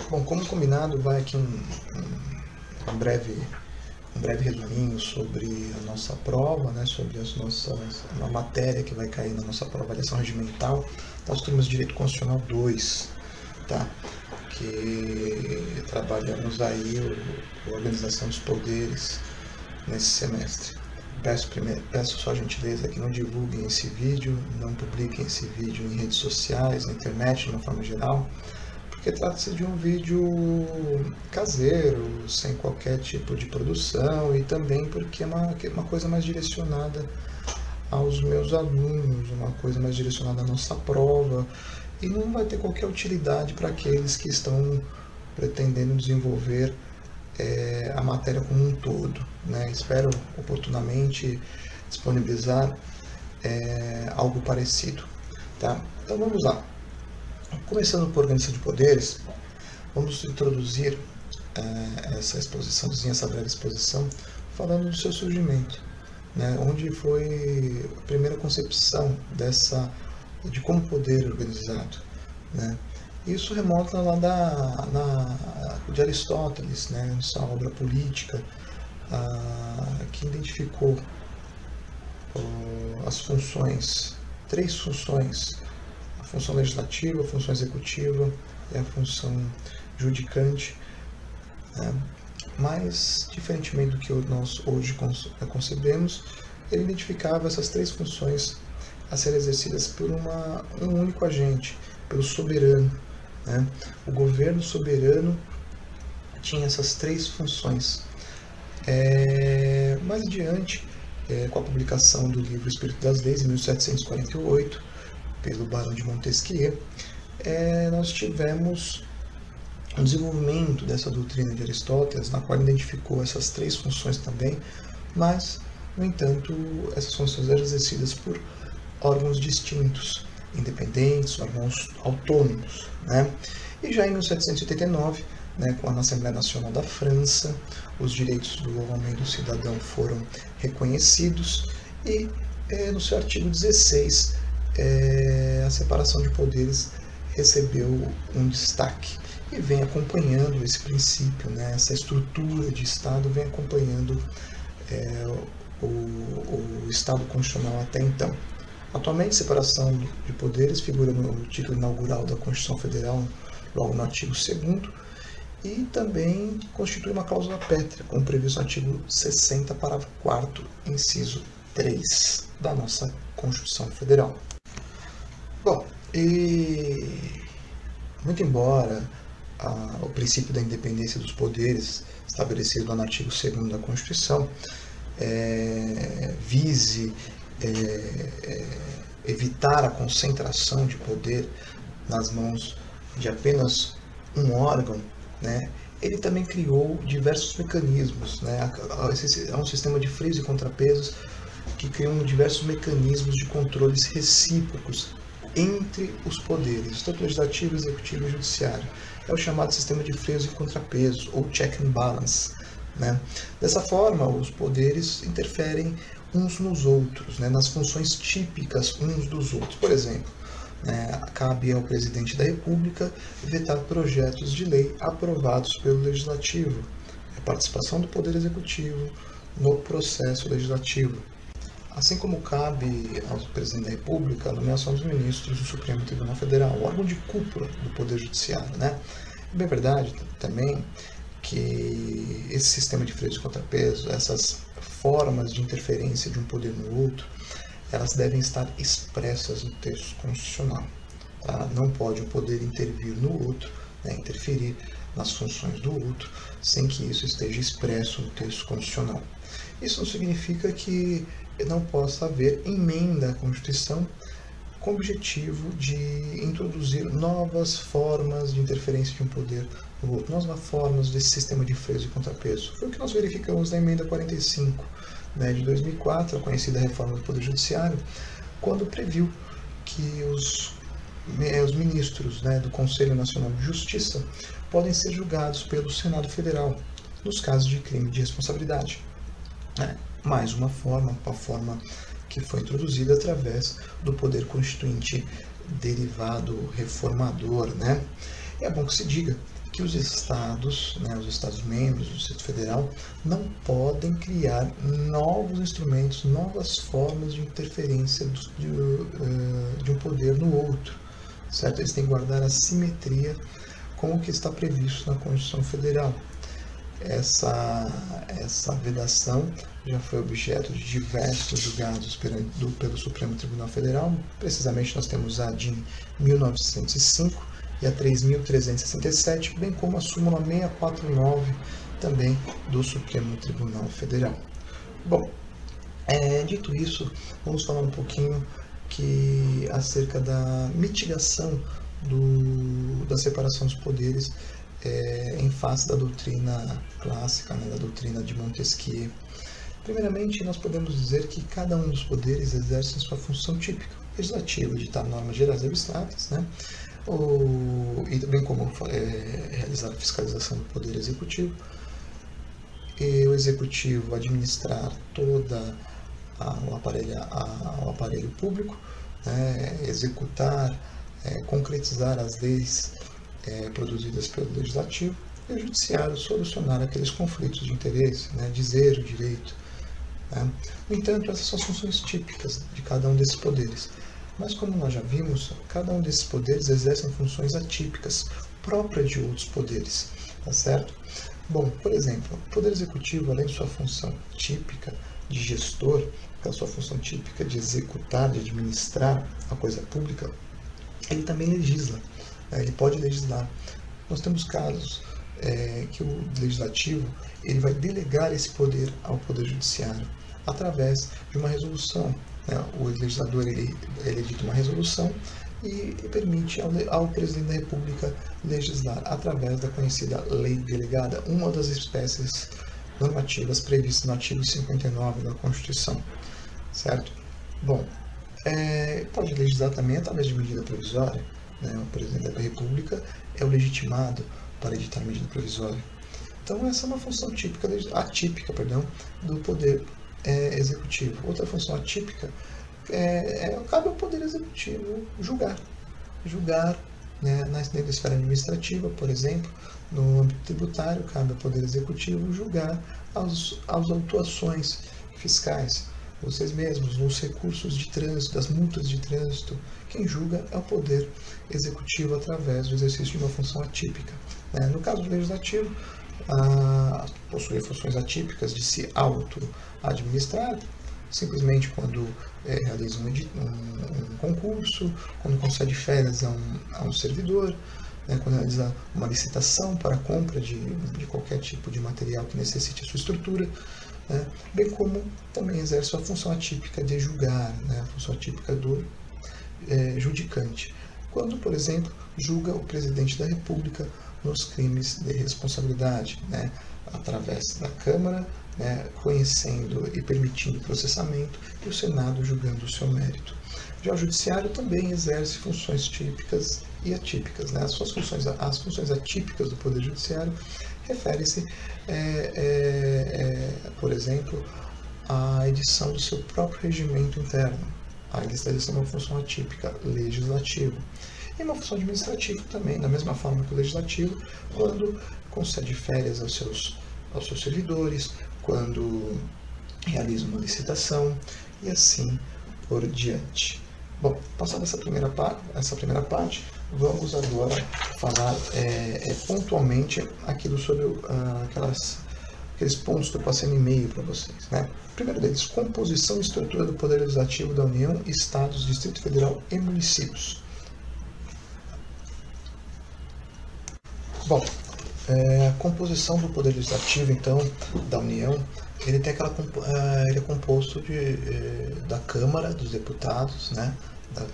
Bom, como combinado, vai aqui um breve resuminho sobre a nossa prova, né, sobre a matéria que vai cair na nossa prova, avaliação regimental das turmas de Direito Constitucional 2, tá? Que trabalhamos aí a organização dos poderes nesse semestre. Peço só a gentileza que não divulguem esse vídeo, não publiquem esse vídeo em redes sociais, na internet, de uma forma geral, porque trata-se de um vídeo caseiro, sem qualquer tipo de produção, e também porque é uma coisa mais direcionada aos meus alunos, uma coisa mais direcionada à nossa prova, e não vai ter qualquer utilidade para aqueles que estão pretendendo desenvolver a matéria como um todo, né? Espero oportunamente disponibilizar algo parecido, tá? Então vamos lá. Começando por organização de poderes, vamos introduzir essa exposiçãozinha, essa breve exposição, falando do seu surgimento, né? Onde foi a primeira concepção de como poder organizado, né? Isso remonta lá de Aristóteles, né? Essa obra política que identificou as funções, 3 funções: a função legislativa, a função executiva e a função judicante, né? Mas, diferentemente do que nós hoje concebemos, ele identificava essas 3 funções a serem exercidas por um único agente, pelo soberano, né? O governo soberano tinha essas 3 funções. Mais adiante, com a publicação do livro Espírito das Leis, em 1748, pelo Barão de Montesquieu, nós tivemos um desenvolvimento dessa doutrina de Aristóteles, na qual identificou essas 3 funções também, mas, no entanto, essas funções eram exercidas por órgãos distintos, independentes, órgãos autônomos, né? E já em 1789, né, com a Assembleia Nacional da França, os direitos do homem e do cidadão foram reconhecidos e, no seu artigo 16, a separação de poderes recebeu um destaque e vem acompanhando esse princípio, né, essa estrutura de Estado vem acompanhando o Estado constitucional até então. Atualmente, separação de poderes figura no título inaugural da Constituição Federal, logo no artigo 2º, e também constitui uma cláusula pétrea, como previsto no artigo 60, parágrafo 4º, inciso 3 da nossa Constituição Federal. Bom, e muito embora o princípio da independência dos poderes, estabelecido no artigo 2º da Constituição, vise evitar a concentração de poder nas mãos de apenas um órgão, né, ele também criou diversos mecanismos, né? É um sistema de freios e contrapesos que criam diversos mecanismos de controles recíprocos entre os poderes, tanto legislativo, executivo e judiciário. É o chamado sistema de freios e contrapesos, ou check and balance, né? Dessa forma, os poderes interferem uns nos outros, né, nas funções típicas uns dos outros. Por exemplo, cabe ao presidente da República vetar projetos de lei aprovados pelo Legislativo, a participação do Poder Executivo no processo legislativo, assim como cabe ao presidente da República a nomeação dos ministros do Supremo Tribunal Federal, o órgão de cúpula do Poder Judiciário, né? É bem verdade também que esse sistema de freios e contrapesos, essas formas de interferência de um poder no outro, elas devem estar expressas no texto constitucional. Tá? Não pode o poder intervir no outro, né, interferir nas funções do outro, sem que isso esteja expresso no texto constitucional. Isso não significa que não possa haver emenda à Constituição com o objetivo de introduzir novas formas de interferência de um poder no outro, novas formas desse sistema de freios e contrapeso. Foi o que nós verificamos na emenda 45, né, de 2004, a conhecida reforma do Poder Judiciário, quando previu que os ministros, né, do Conselho Nacional de Justiça podem ser julgados pelo Senado Federal nos casos de crime de responsabilidade. Mais uma forma que foi introduzida através do poder constituinte derivado reformador, né? É bom que se diga que os estados, né, os estados-membros do Distrito Federal, não podem criar novos instrumentos, novas formas de interferência de um poder no outro, certo? Eles têm que guardar a simetria com o que está previsto na Constituição Federal. Essa vedação já foi objeto de diversos julgados pelo Supremo Tribunal Federal. Precisamente nós temos a DIN 1905 e a 3.367, bem como a súmula 649 também do Supremo Tribunal Federal. Bom, dito isso, vamos falar um pouquinho acerca da mitigação da separação dos poderes em face da doutrina clássica, né, da doutrina de Montesquieu. Primeiramente, nós podemos dizer que cada um dos poderes exerce sua função típica, legislativo, editar normas gerais e abstratas, né, e também como realizar a fiscalização do poder executivo, e o executivo administrar toda o aparelho público, né, executar, concretizar as leis produzidas pelo legislativo, e o judiciário solucionar aqueles conflitos de interesse, né, dizer o direito. Né. No entanto, essas são as funções típicas de cada um desses poderes. Mas, como nós já vimos, cada um desses poderes exerce funções atípicas, próprias de outros poderes. Tá certo? Bom, por exemplo, o Poder Executivo, além de sua função típica de gestor, a sua função típica de executar, de administrar a coisa pública, ele também legisla. Ele pode legislar. Nós temos casos que o legislativo ele vai delegar esse poder ao Poder Judiciário através de uma resolução. O legislador ele edita uma resolução e permite ao Presidente da República legislar através da conhecida lei delegada, uma das espécies normativas previstas no artigo 59 da Constituição. Certo? Bom, pode legislar também através de medida provisória. O Presidente da República é o legitimado para editar medida provisória. Então, essa é uma função atípica do Poder Executivo. Outra função atípica cabe ao Poder Executivo julgar, né, dentro da esfera administrativa, por exemplo, no âmbito tributário, cabe ao Poder Executivo julgar as autuações fiscais. Vocês mesmos, nos recursos de trânsito, das multas de trânsito, quem julga é o Poder Executivo através do exercício de uma função atípica. No caso do Legislativo, possui funções atípicas de se auto-administrar, simplesmente quando realiza um concurso, quando concede férias a um servidor, quando realiza uma licitação para a compra de qualquer tipo de material que necessite a sua estrutura, bem como também exerce a função atípica de julgar, a função atípica do judicante, quando, por exemplo, julga o Presidente da República nos crimes de responsabilidade, através da Câmara, conhecendo e permitindo o processamento, e o Senado julgando o seu mérito. Já o Judiciário também exerce funções típicas e atípicas. As funções atípicas do Poder Judiciário referem-se, por exemplo, à edição do seu próprio regimento interno. A edição é uma função atípica legislativa. E uma função administrativa também, da mesma forma que o legislativo, quando concede férias aos seus servidores, quando realiza uma licitação e assim por diante. Bom, passada essa primeira parte, vamos agora falar pontualmente sobre aqueles pontos que eu passei no e-mail para vocês. Primeiro deles, composição e estrutura do Poder Legislativo da União, Estados, Distrito Federal e Municípios. Bom, a composição do Poder Legislativo, então, da União, ele é composto da Câmara dos Deputados,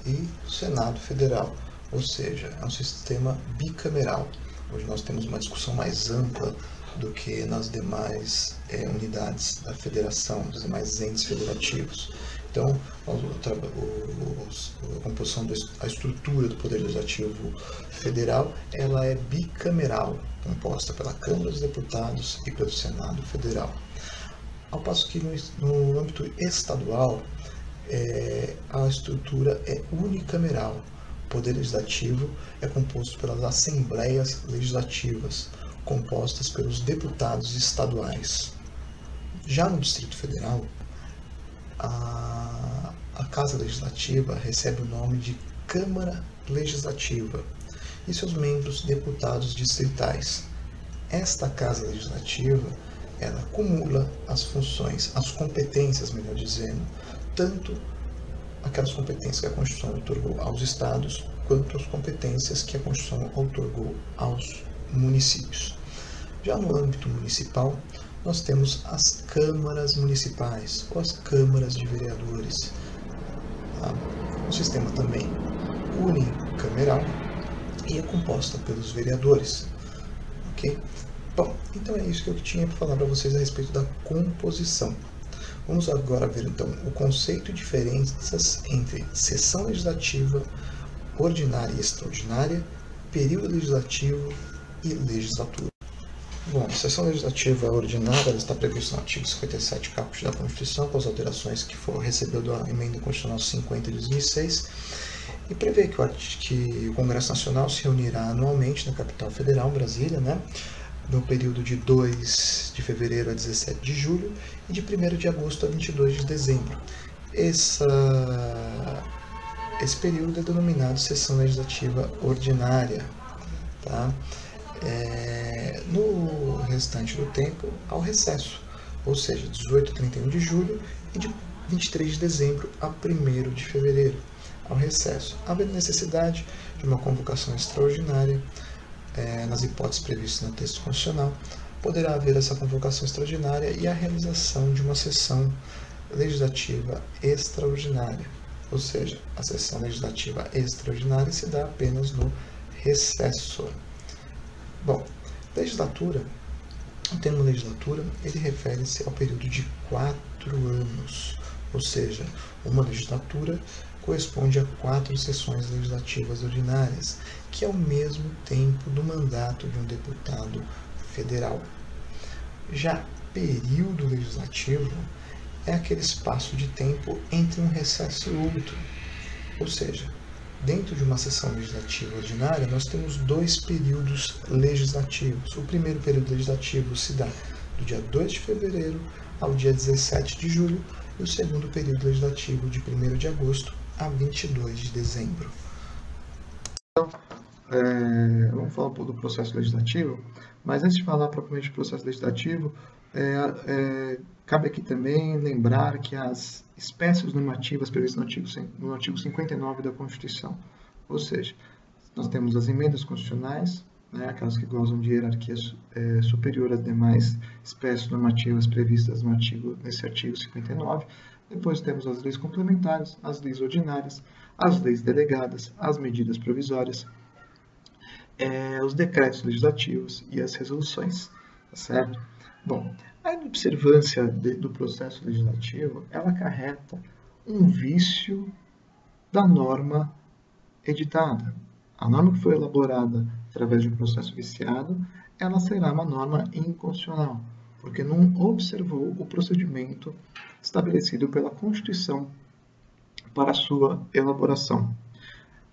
e do Senado Federal, ou seja, é um sistema bicameral. Hoje nós temos uma discussão mais ampla do que nas demais unidades da federação, dos demais entes federativos. Então, a composição a estrutura do Poder Legislativo Federal, ela é bicameral, composta pela Câmara dos Deputados e pelo Senado Federal. Ao passo que no âmbito estadual, a estrutura é unicameral. O poder legislativo é composto pelas assembleias legislativas, compostas pelos deputados estaduais. Já no Distrito Federal, a Casa Legislativa recebe o nome de Câmara Legislativa e seus membros deputados distritais. Esta Casa Legislativa, ela acumula as funções, as competências, melhor dizendo, tanto aquelas competências que a Constituição outorgou aos estados, quanto as competências que a Constituição outorgou aos municípios. Já no âmbito municipal, nós temos as câmaras municipais, ou as câmaras de vereadores. O sistema também unicameral e é composta pelos vereadores. Ok? Bom, então é isso que eu tinha para falar para vocês a respeito da composição. Vamos agora ver então o conceito e diferenças entre sessão legislativa, ordinária e extraordinária, período legislativo e legislatura. Bom, a sessão legislativa ordinária está prevista no artigo 57, caput da Constituição, com as alterações que recebeu da Emenda Constitucional 50 de 2006, e prevê que o Congresso Nacional se reunirá anualmente na capital federal, Brasília, no período de 2 de fevereiro a 17 de julho e de 1º de agosto a 22 de dezembro. Esse período é denominado Sessão Legislativa Ordinária. Tá? No restante do tempo, ao recesso, ou seja, 18 a 31 de julho e de 23 de dezembro a 1º de fevereiro, ao recesso, havendo necessidade de uma convocação extraordinária. Nas hipóteses previstas no texto constitucional, poderá haver essa convocação extraordinária e a realização de uma sessão legislativa extraordinária, ou seja, a sessão legislativa extraordinária se dá apenas no recesso. Bom, legislatura, o termo legislatura, ele refere-se ao período de 4 anos, ou seja, uma legislatura corresponde a 4 sessões legislativas ordinárias, que é o mesmo tempo do mandato de um deputado federal. Já período legislativo é aquele espaço de tempo entre um recesso e outro, ou seja, dentro de uma sessão legislativa ordinária, nós temos 2 períodos legislativos. O primeiro período legislativo se dá do dia 2 de fevereiro ao dia 17 de julho, e o segundo período legislativo de 1º de agosto a 22 de dezembro. Então, vamos falar um pouco do processo legislativo, mas antes de falar propriamente do processo legislativo, cabe aqui também lembrar que as espécies normativas previstas no artigo 59 da Constituição, ou seja, nós temos as emendas constitucionais, aquelas que gozam de hierarquia superior às demais espécies normativas previstas nesse artigo 59. Depois temos as leis complementares, as leis ordinárias, as leis delegadas, as medidas provisórias, os decretos legislativos e as resoluções, tá certo? Bom, a inobservância do processo legislativo, ela acarreta um vício da norma editada. A norma que foi elaborada através de um processo viciado, ela será uma norma inconstitucional, porque não observou o procedimento estabelecido pela Constituição para a sua elaboração.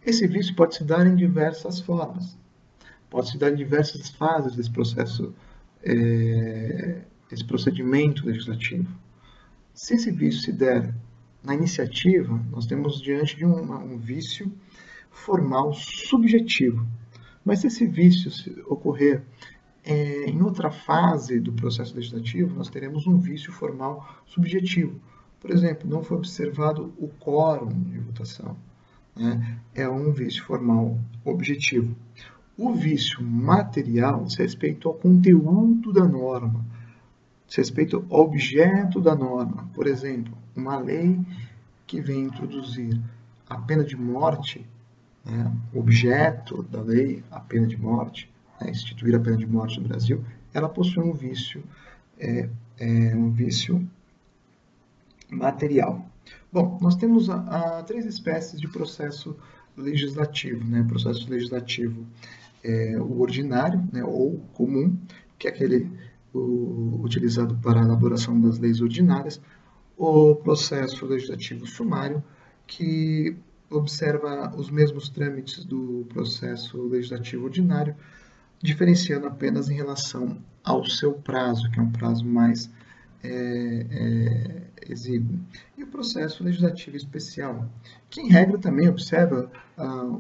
Esse vício pode se dar em diversas formas, pode se dar em diversas fases desse processo, esse procedimento legislativo. Se esse vício se der na iniciativa, nós temos diante de um vício formal subjetivo. Mas se esse vício ocorrer em outra fase do processo legislativo, nós teremos um vício formal subjetivo. Por exemplo, não foi observado o quórum de votação. É um vício formal objetivo. O vício material diz respeito ao conteúdo da norma, diz respeito ao objeto da norma. Por exemplo, uma lei que vem introduzir a pena de morte, o objeto da lei, a pena de morte, instituir a pena de morte no Brasil, ela possui um vício material. Bom, nós temos 3 espécies de processo legislativo. Processo legislativo o ordinário, ou comum, que é aquele utilizado para a elaboração das leis ordinárias. O processo legislativo sumário, que observa os mesmos trâmites do processo legislativo ordinário, diferenciando apenas em relação ao seu prazo, que é um prazo mais exíguo. E o processo legislativo especial, que em regra também observa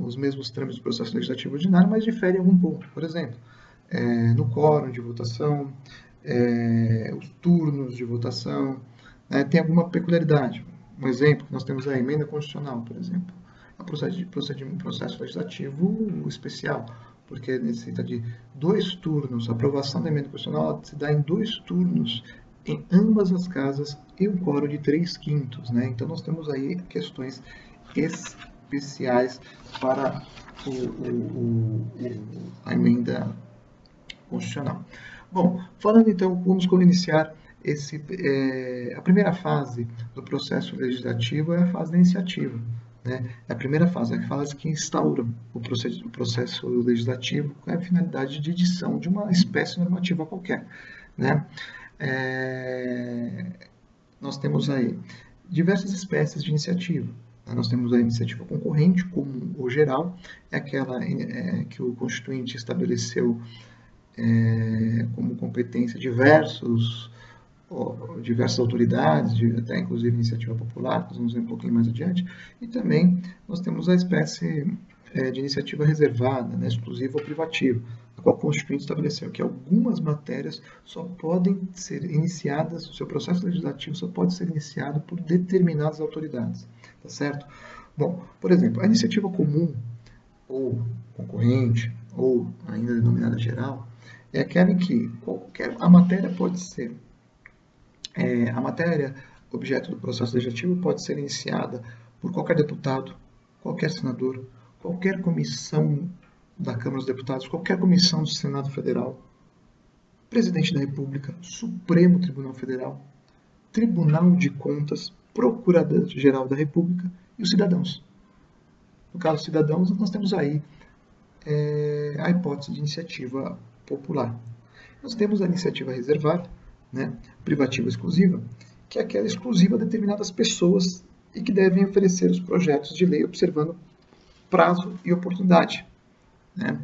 os mesmos trâmites do processo legislativo ordinário, mas difere em algum ponto. Por exemplo, no quórum de votação, os turnos de votação, tem alguma peculiaridade. Um exemplo que nós temos a emenda constitucional, por exemplo, é um processo legislativo especial, porque necessita de 2 turnos. A aprovação da emenda constitucional se dá em 2 turnos em ambas as casas e um quórum de 3/5, né? Então nós temos aí questões especiais para a emenda constitucional. Bom, falando então, vamos iniciar a primeira fase do processo legislativo é a fase da iniciativa. Né? É a primeira fase, é a fase que instaura o processo legislativo com a finalidade de edição de uma espécie normativa qualquer. Né? Nós temos aí diversas espécies de iniciativa. Nós temos a iniciativa concorrente, comum ou geral, é aquela que o Constituinte estabeleceu como competência diversas autoridades, até inclusive iniciativa popular, nós vamos ver um pouquinho mais adiante, e também nós temos a espécie de iniciativa reservada, né, exclusiva ou privativa, a qual o Constituinte estabeleceu que algumas matérias só podem ser iniciadas, o seu processo legislativo só pode ser iniciado por determinadas autoridades, tá certo? Bom, por exemplo, a iniciativa comum, ou concorrente, ou ainda denominada geral, é aquela em que a matéria pode ser, a matéria objeto do processo legislativo pode ser iniciada por qualquer deputado, qualquer senador, qualquer comissão da Câmara dos Deputados, qualquer comissão do Senado Federal, Presidente da República, Supremo Tribunal Federal, Tribunal de Contas, Procurador-Geral da República e os cidadãos. No caso cidadãos, nós temos aí a hipótese de iniciativa popular. Nós temos a iniciativa reservada, né, privativa exclusiva, que é aquela exclusiva a determinadas pessoas e que devem oferecer os projetos de lei observando prazo e oportunidade. Né?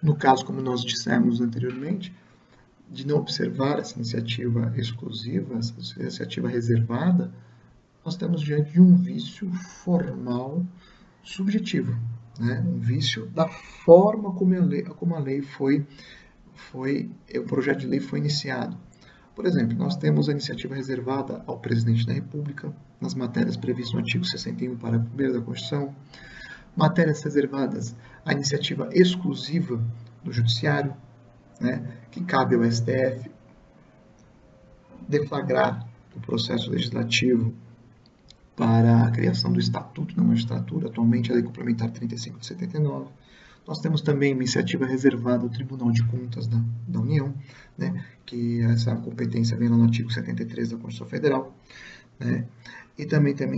No caso, como nós dissemos anteriormente, de não observar essa iniciativa exclusiva, essa iniciativa reservada, nós estamos diante de um vício formal subjetivo, né? Um vício da forma como a lei o projeto de lei foi iniciado. Por exemplo, nós temos a iniciativa reservada ao Presidente da República, nas matérias previstas no artigo 61, parágrafo 1º da Constituição, matérias reservadas à iniciativa exclusiva do Judiciário, né, que cabe ao STF deflagrar o processo legislativo para a criação do Estatuto da Magistratura, atualmente a Lei Complementar 35 de 79. Nós temos também uma iniciativa reservada ao Tribunal de Contas da União, né, que essa competência vem lá no artigo 73 da Constituição Federal. Né, e também temos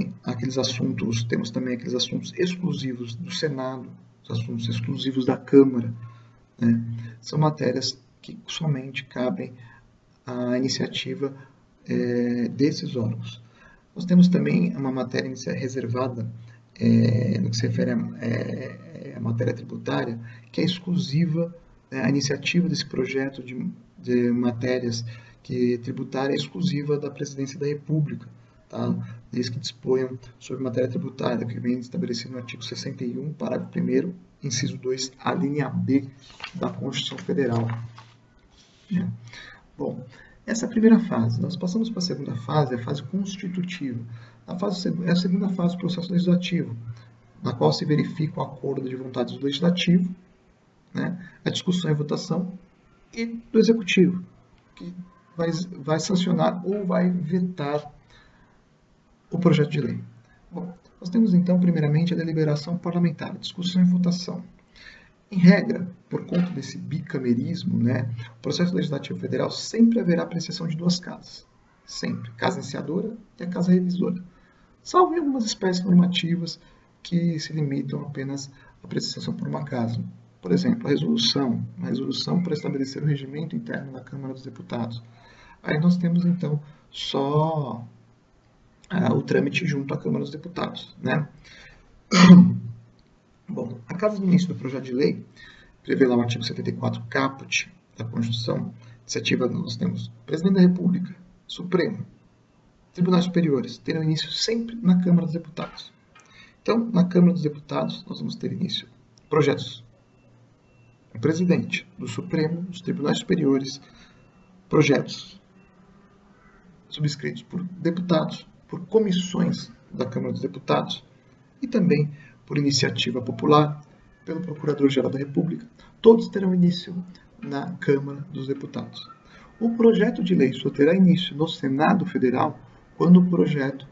também aqueles assuntos exclusivos do Senado, os assuntos exclusivos da Câmara. Né, são matérias que somente cabem à iniciativa desses órgãos. Nós temos também uma matéria reservada no que se refere à matéria tributária, que é exclusiva, a iniciativa desse projeto de matérias tributária é exclusiva da Presidência da República, tá? Desde que disponham sobre matéria tributária, que vem estabelecido no artigo 61, parágrafo 1º, inciso 2, a linha B da Constituição Federal. Bom, essa é a primeira fase. Nós passamos para a segunda fase, a fase constitutiva. É a segunda fase do processo legislativo, na qual se verifica o acordo de vontades do legislativo, né, a discussão e votação, e do executivo, que vai sancionar ou vai vetar o projeto de lei. Bom, nós temos então, primeiramente, a deliberação parlamentar, a discussão e votação. Em regra, por conta desse bicamerismo, né, o processo legislativo federal sempre haverá apreciação de 2 casas. Sempre. Casa iniciadora e a casa revisora. Salvo em algumas espécies normativas que se limitam apenas à apreciação por uma casa. Por exemplo, uma resolução para estabelecer o regimento interno da Câmara dos Deputados. Aí nós temos, então, só o trâmite junto à Câmara dos Deputados. Né? Bom, a casa de início do projeto de lei prevê lá o artigo 74 caput da Constituição, iniciativa nós temos Presidente da República, Supremo, Tribunais Superiores, terão início sempre na Câmara dos Deputados. Então, na Câmara dos Deputados, nós vamos ter início projetos do Presidente, do Supremo, dos Tribunais Superiores, projetos subscritos por deputados, por comissões da Câmara dos Deputados e também por iniciativa popular, pelo Procurador-Geral da República. Todos terão início na Câmara dos Deputados. O projeto de lei só terá início no Senado Federal quando o projeto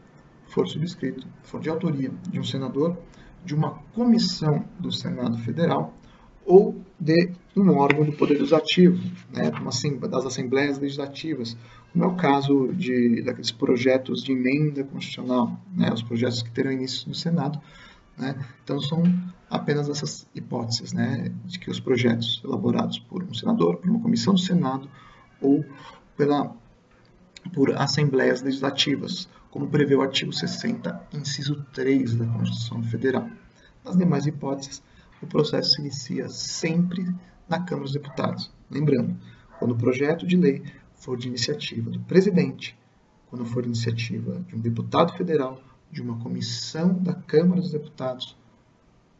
for subscrito, for de autoria de um senador, de uma comissão do Senado Federal ou de um órgão do Poder Legislativo, né, das Assembleias Legislativas, como é o caso daqueles projetos de emenda constitucional, né, os projetos que terão início no Senado. Né? Então, são apenas essas hipóteses, né, de que os projetos elaborados por um senador, por uma comissão do Senado ou por assembleias legislativas, como prevê o artigo 60, inciso 3 da Constituição Federal. Nas demais hipóteses, o processo se inicia sempre na Câmara dos Deputados. Lembrando, quando o projeto de lei for de iniciativa do presidente, quando for de iniciativa de um deputado federal, de uma comissão da Câmara dos Deputados,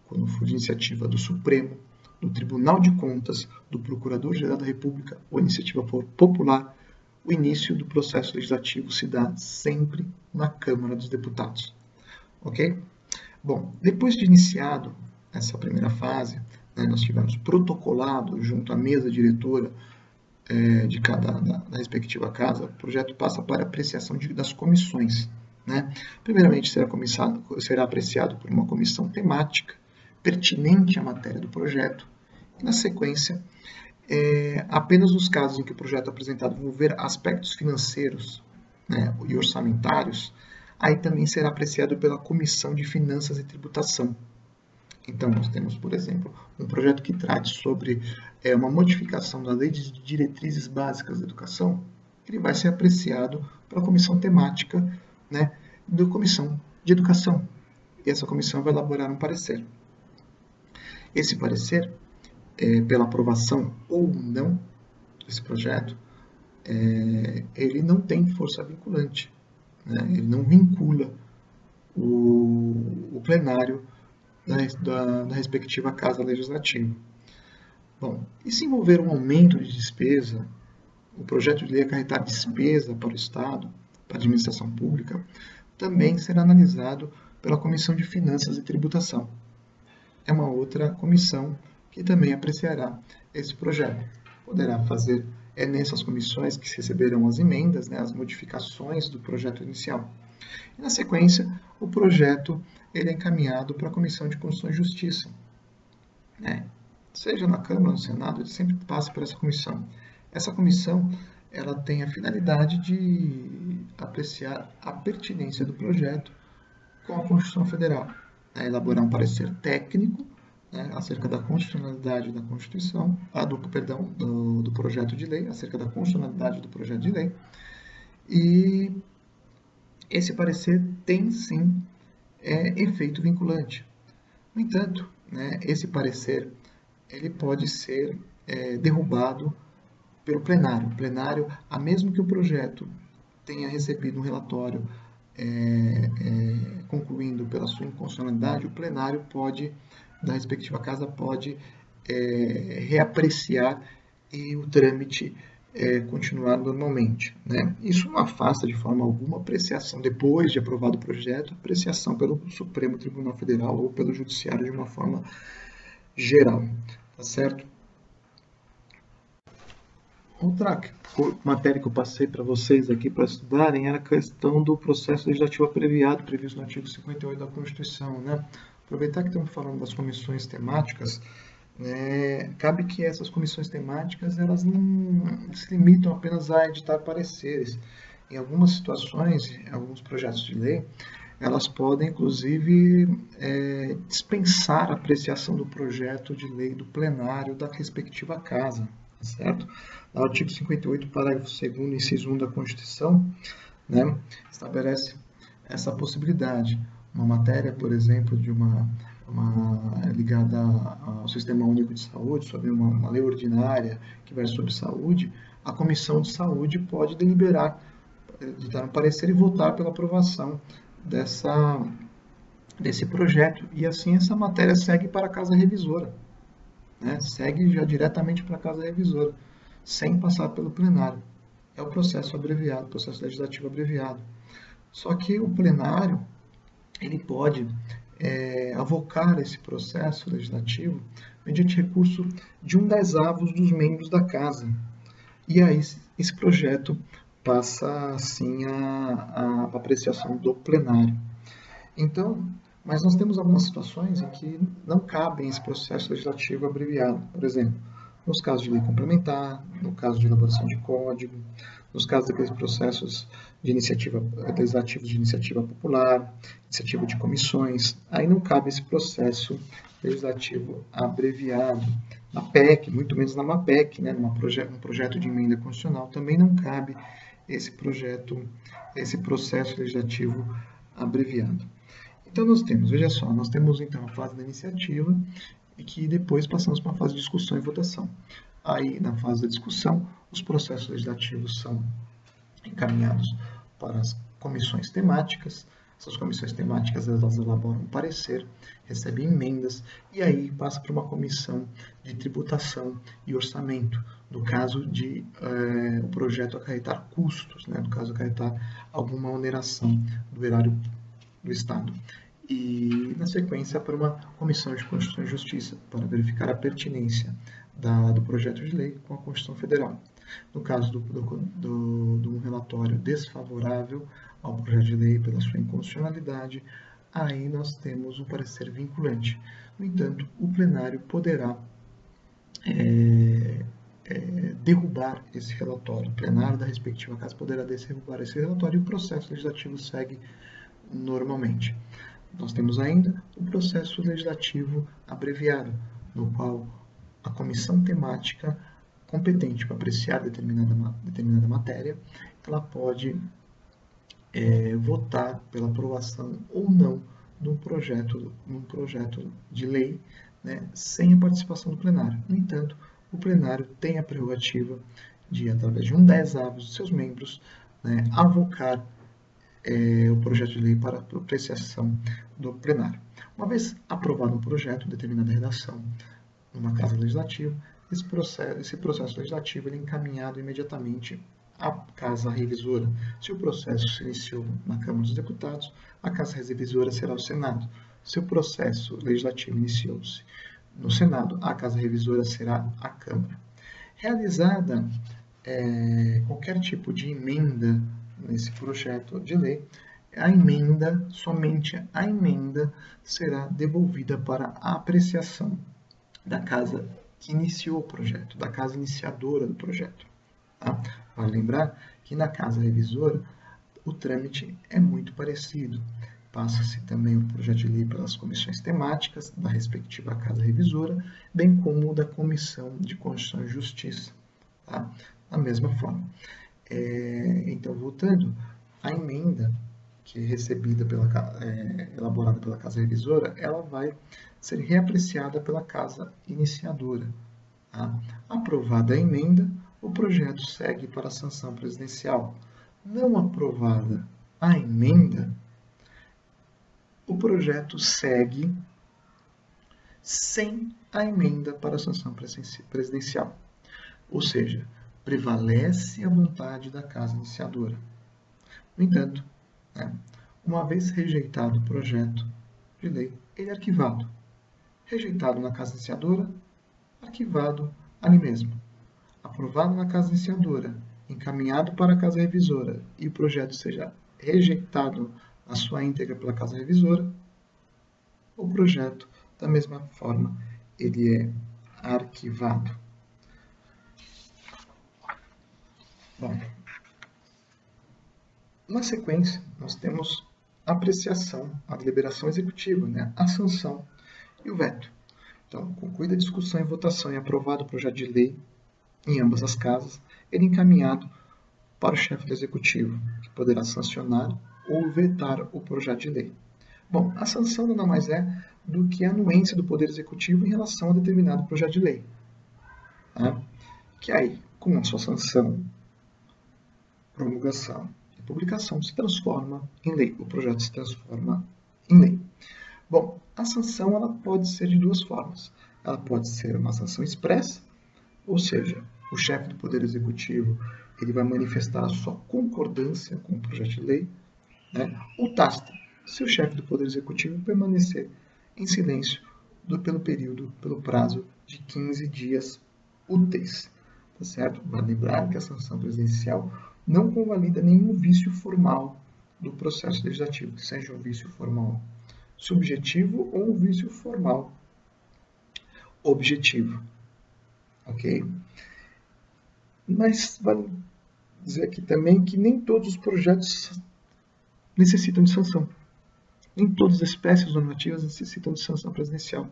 quando for de iniciativa do Supremo, do Tribunal de Contas, do Procurador-Geral da República ou iniciativa popular, o início do processo legislativo se dá sempre na Câmara dos Deputados. Ok? Bom, depois de iniciado essa primeira fase, né, nós tivemos protocolado junto à mesa diretora da respectiva casa, o projeto passa para apreciação das comissões. Né? Primeiramente, será apreciado por uma comissão temática pertinente à matéria do projeto, e, na sequência, apenas nos casos em que o projeto apresentado envolver aspectos financeiros, né, e orçamentários, aí também será apreciado pela Comissão de Finanças e Tributação. Então, nós temos, por exemplo, um projeto que trate sobre uma modificação da Lei de Diretrizes Básicas da Educação, ele vai ser apreciado pela comissão temática, né, da Comissão de Educação. E essa comissão vai elaborar um parecer. Esse parecer, pela aprovação ou não desse projeto, ele não tem força vinculante, né? Ele não vincula o plenário da respectiva Casa Legislativa. Bom, e se envolver um aumento de despesa, o projeto de lei acarretar despesa para o Estado, para a administração pública, também será analisado pela Comissão de Finanças e Tributação. É uma outra comissão que também apreciará esse projeto. Poderá fazer, nessas comissões que receberão as emendas, né, as modificações do projeto inicial. E, na sequência, o projeto ele é encaminhado para a Comissão de Constituição e Justiça. Né? Seja na Câmara ou no Senado, ele sempre passa por essa comissão. Essa comissão ela tem a finalidade de apreciar a pertinência do projeto com a Constituição Federal, né? Elaborar um parecer técnico, né, acerca da constitucionalidade da Constituição, do projeto de lei, acerca da constitucionalidade do projeto de lei, e esse parecer tem sim efeito vinculante. No entanto, né, esse parecer ele pode ser derrubado pelo plenário. O plenário, a mesmo que o projeto tenha recebido um relatório concluindo pela sua inconstitucionalidade, o plenário da respectiva casa pode reapreciar e o trâmite continuar normalmente. Né? Isso não afasta de forma alguma a apreciação, depois de aprovado o projeto, apreciação pelo Supremo Tribunal Federal ou pelo Judiciário de uma forma geral. Tá certo? Outra matéria que eu passei para vocês aqui para estudarem era a questão do processo legislativo abreviado, previsto no artigo 58 da Constituição. Né? Aproveitar que estamos falando das comissões temáticas, cabe que essas comissões temáticas elas não se limitam apenas a editar pareceres. Em algumas situações, em alguns projetos de lei, elas podem, inclusive, dispensar a apreciação do projeto de lei do plenário da respectiva casa. Certo? No artigo 58, parágrafo 2º, inciso 1 da Constituição, né, estabelece essa possibilidade, matéria, por exemplo, de uma ligada ao Sistema Único de Saúde, sobre uma lei ordinária que vai sobre saúde, a Comissão de Saúde pode deliberar, dar um parecer e votar pela aprovação desse projeto. E assim essa matéria segue para a Casa Revisora, né? Segue já diretamente para a Casa Revisora, sem passar pelo plenário. É o processo abreviado, processo legislativo abreviado. Só que o plenário, ele pode avocar esse processo legislativo mediante recurso de 1/10 dos membros da Casa. E aí esse projeto passa, assim, a apreciação do plenário. Então, mas nós temos algumas situações em que não cabem esse processo legislativo abreviado. Por exemplo, nos casos de lei complementar, no caso de elaboração de código, nos casos daqueles processos de iniciativa legislativos de iniciativa popular, iniciativa de comissões, aí não cabe esse processo legislativo abreviado. Na PEC, muito menos na MAPEC, né, num projeto de emenda constitucional, também não cabe esse processo legislativo abreviado. Então nós temos, veja só, nós temos então a fase da iniciativa e que depois passamos para a fase de discussão e votação. Aí, na fase da discussão, os processos legislativos são encaminhados para as comissões temáticas. Essas comissões temáticas, elas elaboram um parecer, recebem emendas e aí passa para uma comissão de tributação e orçamento, no caso de o projeto acarretar custos, né? No caso acarretar alguma oneração do erário do Estado. E, na sequência, para uma comissão de Constituição e Justiça, para verificar a pertinência do projeto de lei com a Constituição Federal. No caso de um relatório desfavorável ao projeto de lei pela sua inconstitucionalidade, aí nós temos um parecer vinculante. No entanto, o plenário poderá derrubar esse relatório. O plenário da respectiva casa poderá derrubar esse relatório e o processo legislativo segue normalmente. Nós temos ainda o processo legislativo abreviado, no qual a comissão temática competente para apreciar determinada matéria, ela pode votar pela aprovação ou não num projeto de lei, né, sem a participação do plenário. No entanto, o plenário tem a prerrogativa de, através de 1/10 dos seus membros, né, avocar o projeto de lei para apreciação do plenário. Uma vez aprovado um projeto, determinada redação, numa casa legislativa, esse processo legislativo é encaminhado imediatamente à Casa Revisora. Se o processo se iniciou na Câmara dos Deputados, a Casa Revisora será o Senado. Se o processo legislativo iniciou-se no Senado, a Casa Revisora será a Câmara. Realizada qualquer tipo de emenda nesse projeto de lei, somente a emenda será devolvida para a apreciação da casa que iniciou o projeto, da casa iniciadora do projeto. Tá? Vale lembrar que na Casa Revisora o trâmite é muito parecido. Passa-se também o projeto de lei pelas comissões temáticas da respectiva Casa Revisora, bem como da Comissão de Constituição e Justiça. Tá? Da mesma forma. Então, voltando, a emenda que é recebida elaborada pela Casa Revisora, ela vai ser reapreciada pela Casa Iniciadora. Tá? Aprovada a emenda, o projeto segue para a sanção presidencial. Não aprovada a emenda, o projeto segue sem a emenda para a sanção presidencial. Ou seja, prevalece a vontade da Casa Iniciadora. No entanto, uma vez rejeitado o projeto de lei, ele é arquivado. Rejeitado na Casa Iniciadora, arquivado ali mesmo. Aprovado na Casa Iniciadora, encaminhado para a Casa Revisora e o projeto seja rejeitado na sua íntegra pela Casa Revisora, o projeto, da mesma forma, ele é arquivado. Bom, na sequência, nós temos a apreciação, a deliberação executiva, né? A sanção e o veto. Então, concluída a discussão e votação e aprovado o projeto de lei em ambas as casas, ele é encaminhado para o chefe do executivo, que poderá sancionar ou vetar o projeto de lei. Bom, a sanção nada mais é do que a anuência do Poder Executivo em relação a determinado projeto de lei. Tá? Que aí, com a sua sanção, promulgação e publicação, se transforma em lei. O projeto se transforma em lei. Bom, a sanção ela pode ser de duas formas. Ela pode ser uma sanção expressa, ou seja, o chefe do Poder Executivo ele vai manifestar a sua concordância com o projeto de lei, né? Ou tácita, se o chefe do Poder Executivo permanecer em silêncio pelo prazo de 15 dias úteis. Tá certo? Vale lembrar que a sanção presidencial não convalida nenhum vício formal do processo legislativo, que seja um vício formal subjetivo ou um vício formal objetivo. Ok? Mas vale dizer aqui também que nem todos os projetos necessitam de sanção. Nem todas as espécies normativas necessitam de sanção presidencial.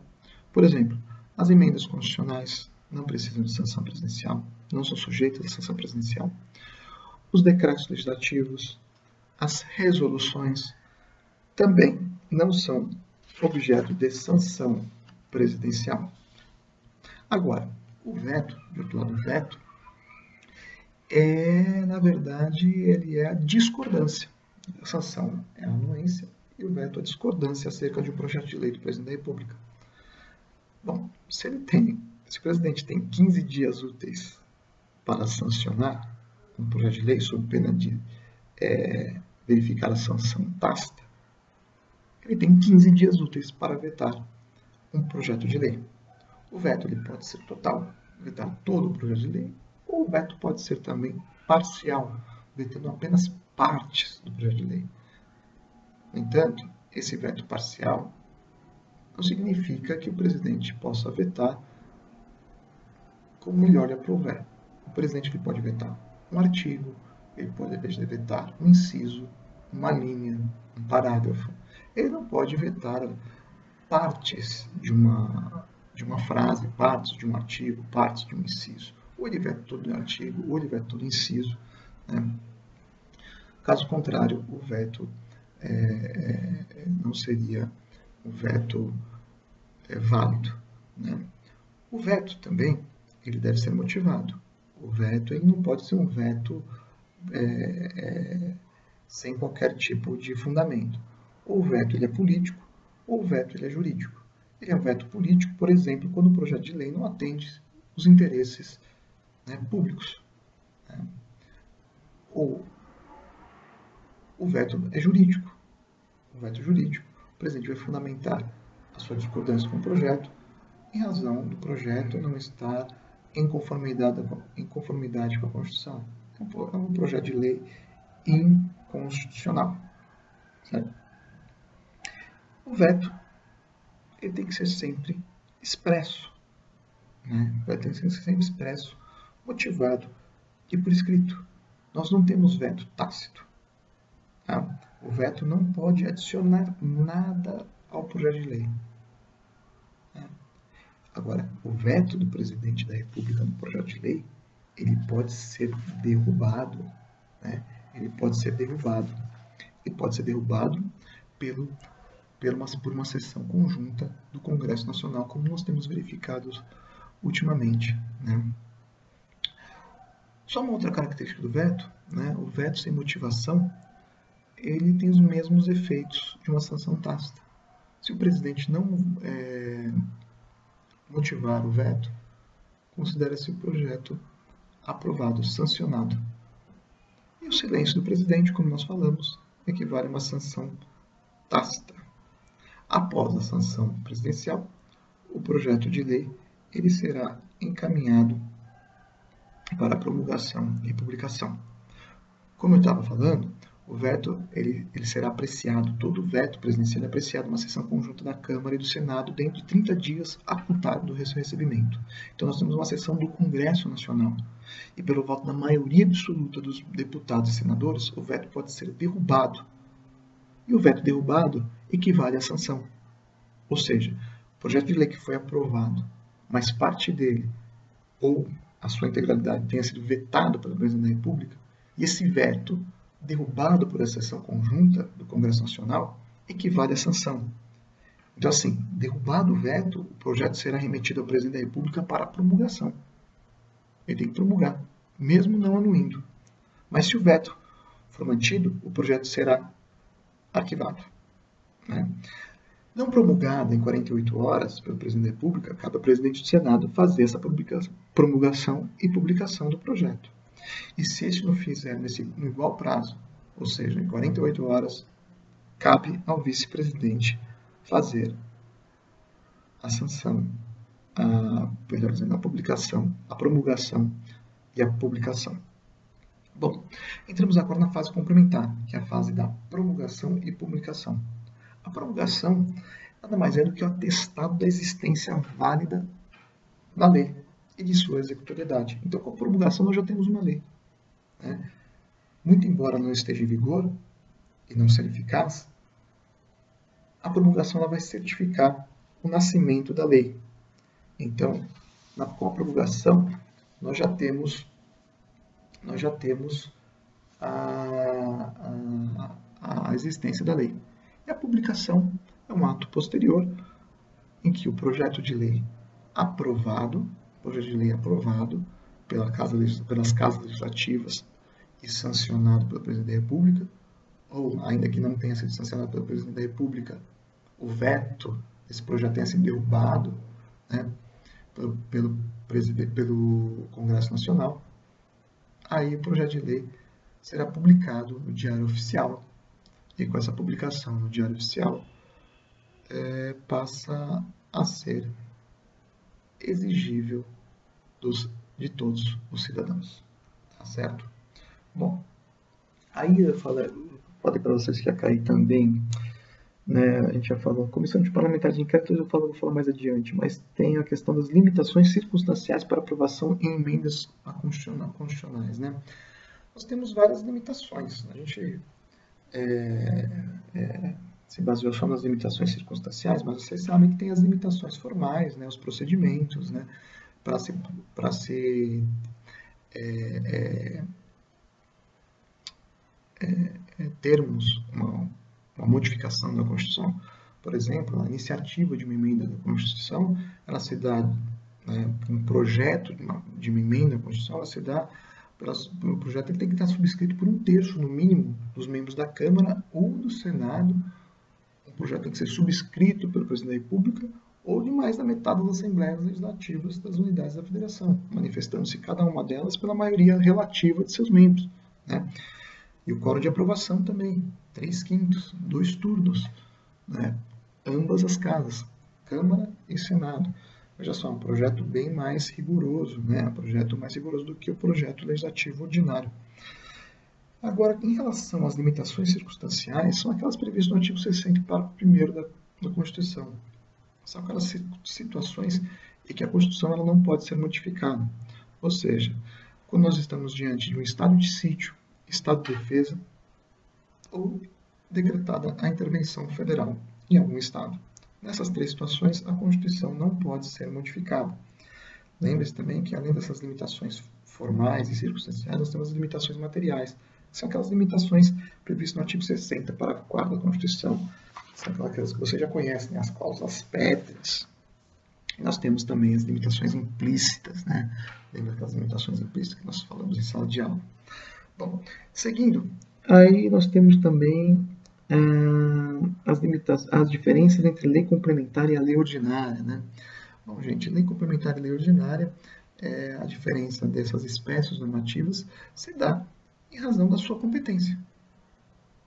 Por exemplo, as emendas constitucionais não precisam de sanção presidencial, não são sujeitas à sanção presidencial. Os decretos legislativos, as resoluções também não são objeto de sanção presidencial. Agora, o veto, de outro lado, o veto na verdade, ele é a discordância. A sanção é a anuência e o veto é a discordância acerca de um projeto de lei do presidente da República. Bom, se o presidente tem 15 dias úteis para sancionar um projeto de lei sob pena de verificar a sanção tácita, ele tem 15 dias úteis para vetar um projeto de lei. O veto ele pode ser total, vetar todo o projeto de lei, ou o veto pode ser também parcial, vetando apenas partes do projeto de lei. No entanto, esse veto parcial não significa que o presidente possa vetar como melhor lhe aprouver. O presidente ele pode vetar um artigo, ele pode vetar um inciso, uma linha, um parágrafo. Ele não pode vetar partes de uma frase, partes de um artigo, partes de um inciso. Ou ele veta todo o artigo, ou ele veta todo o inciso. Né? Caso contrário, o veto não seria um veto válido. Né? O veto também ele deve ser motivado. O veto ele não pode ser um veto sem qualquer tipo de fundamento. Ou o veto ele é político, ou o veto ele é jurídico. Ele é um veto político, por exemplo, quando o projeto de lei não atende os interesses públicos. Né? Ou o veto é jurídico. O veto jurídico, o presidente vai fundamentar a sua discordância com o projeto em razão do projeto não estar em conformidade com a Constituição. É um projeto de lei inconstitucional. Certo? O veto ele tem que ser sempre expresso. Né? Vai ter que ser sempre expresso, motivado e por escrito. Nós não temos veto tácito. Tá? O veto não pode adicionar nada ao projeto de lei. Tá? Agora, o veto do presidente da República no projeto de lei, ele pode ser derrubado. Né? Ele pode ser derrubado. E pode ser derrubado por uma sessão conjunta do Congresso Nacional, como nós temos verificado ultimamente. Né? Só uma outra característica do veto, né? O veto sem motivação, ele tem os mesmos efeitos de uma sanção tácita. Se o presidente não motivar o veto, considera-se o projeto aprovado, sancionado. E o silêncio do presidente, como nós falamos, equivale a uma sanção tácita. Após a sanção presidencial, o projeto de lei ele será encaminhado para promulgação e publicação. Como eu estava falando, o veto ele será apreciado, todo veto presidencial é apreciado numa sessão conjunta da Câmara e do Senado dentro de 30 dias a contar do seu recebimento. Então nós temos uma sessão do Congresso Nacional e pelo voto da maioria absoluta dos deputados e senadores, o veto pode ser derrubado. E o veto derrubado equivale à sanção. Ou seja, o projeto de lei que foi aprovado, mas parte dele ou a sua integralidade tenha sido vetado pelo presidente da República, e esse veto derrubado por essa sessão conjunta do Congresso Nacional, equivale à sanção. Então, assim, derrubado o veto, o projeto será remetido ao presidente da República para promulgação. Ele tem que promulgar, mesmo não anuindo. Mas se o veto for mantido, o projeto será arquivado. Né? Não promulgada em 48 horas pelo presidente da República, cabe ao presidente do Senado fazer essa promulgação e publicação do projeto. E se este não fizer no igual prazo, ou seja, em 48 horas, cabe ao vice-presidente fazer a sanção, melhor dizendo, a publicação, a promulgação e a publicação. Bom, entramos agora na fase complementar, que é a fase da promulgação e publicação. A promulgação nada mais é do que o atestado da existência válida da lei e de sua executoriedade. Então, com a promulgação, nós já temos uma lei. Né? Muito embora não esteja em vigor e não seja eficaz, a promulgação ela vai certificar o nascimento da lei. Então, com a promulgação, nós já temos a existência da lei. E a publicação é um ato posterior em que o projeto de lei aprovado pelas casas legislativas e sancionado pelo presidente da República, ou ainda que não tenha sido sancionado pelo presidente da República, o veto desse projeto tenha sido derrubado, né, pelo Congresso Nacional, aí o projeto de lei será publicado no Diário Oficial. E com essa publicação no Diário Oficial, passa a ser exigível de todos os cidadãos. Tá certo? Bom, aí eu falei para vocês que ia cair também, né, a gente já falou, comissão de parlamentar de inquérito, vou falar mais adiante, mas tem a questão das limitações circunstanciais para aprovação em emendas constitucionais. Né? Nós temos várias limitações. A gente se baseou só nas limitações circunstanciais, mas vocês sabem que tem as limitações formais, né, os procedimentos, né, para termos uma modificação da Constituição. Por exemplo, a iniciativa de uma emenda da Constituição, ela se dá, né, um projeto de uma emenda da Constituição, ela se dá o projeto ele tem que estar subscrito por 1/3, no mínimo, dos membros da Câmara ou do Senado. O projeto tem que ser subscrito pelo presidente da República ou de mais da metade das Assembleias Legislativas das unidades da Federação, manifestando-se cada uma delas pela maioria relativa de seus membros. Né? E o quórum de aprovação também, 3/5, 2 turnos, né? Ambas as casas, Câmara e Senado. Veja só, um projeto bem mais rigoroso, né? Um projeto mais rigoroso do que o projeto legislativo ordinário. Agora, em relação às limitações circunstanciais, são aquelas previstas no artigo 60, parágrafo 1º da Constituição. São aquelas situações em que a Constituição ela não pode ser modificada. Ou seja, quando nós estamos diante de um estado de sítio, estado de defesa, ou decretada a intervenção federal em algum estado. Nessas 3 situações, a Constituição não pode ser modificada. Lembre-se também que, além dessas limitações formais e circunstanciais, nós temos as limitações materiais. São aquelas limitações previstas no artigo 60, parágrafo 4º da Constituição. São aquelas que você já conhece, né? As cláusulas pétreas. E nós temos também as limitações implícitas, né? Lembra aquelas limitações implícitas que nós falamos em sala de aula. Bom, seguindo, aí nós temos também as diferenças entre lei complementar e a lei ordinária. Né? Bom, gente, lei complementar e lei ordinária, a diferença dessas espécies normativas se dá em razão da sua competência,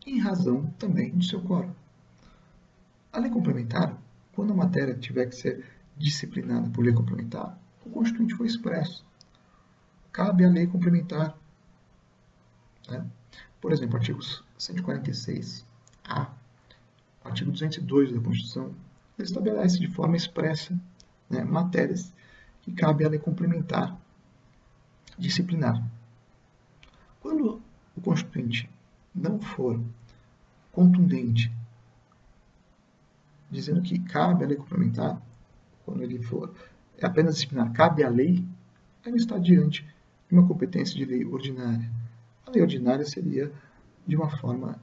e em razão também do seu quórum. A lei complementar, quando a matéria tiver que ser disciplinada por lei complementar, o Constituinte foi expresso. Cabe à lei complementar. Né? Por exemplo, artigos 146A, artigo 202 da Constituição, ele estabelece de forma expressa, né, matérias que cabe à lei complementar disciplinar. Quando o Constituinte não for contundente, dizendo que cabe à lei complementar, quando ele for apenas disciplinar, cabe à lei, ele está diante de uma competência de lei ordinária. A lei ordinária seria de uma forma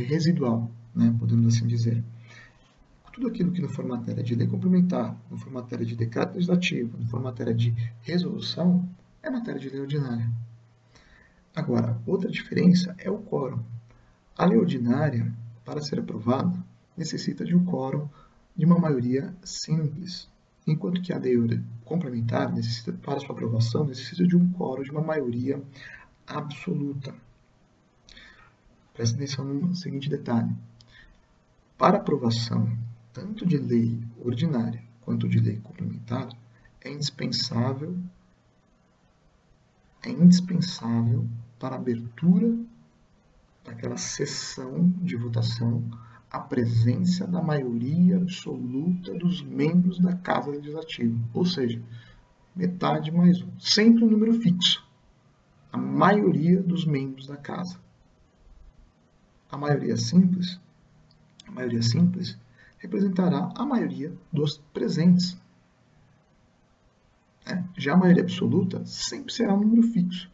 residual, né, podemos assim dizer. Tudo aquilo que não for matéria de lei complementar, não for matéria de decreto legislativo, não for matéria de resolução, é matéria de lei ordinária. Agora, outra diferença é o quórum. A lei ordinária, para ser aprovada, necessita de um quórum de uma maioria simples, enquanto que a lei complementar, para sua aprovação, necessita de um quórum de uma maioria absoluta. Preste atenção no seguinte detalhe. Para aprovação, tanto de lei ordinária quanto de lei complementar, é indispensável para a abertura daquela sessão de votação a presença da maioria absoluta dos membros da Casa Legislativa, ou seja, metade mais um, sempre um número fixo, a maioria dos membros da Casa. A maioria simples representará a maioria dos presentes. Já a maioria absoluta sempre será um número fixo.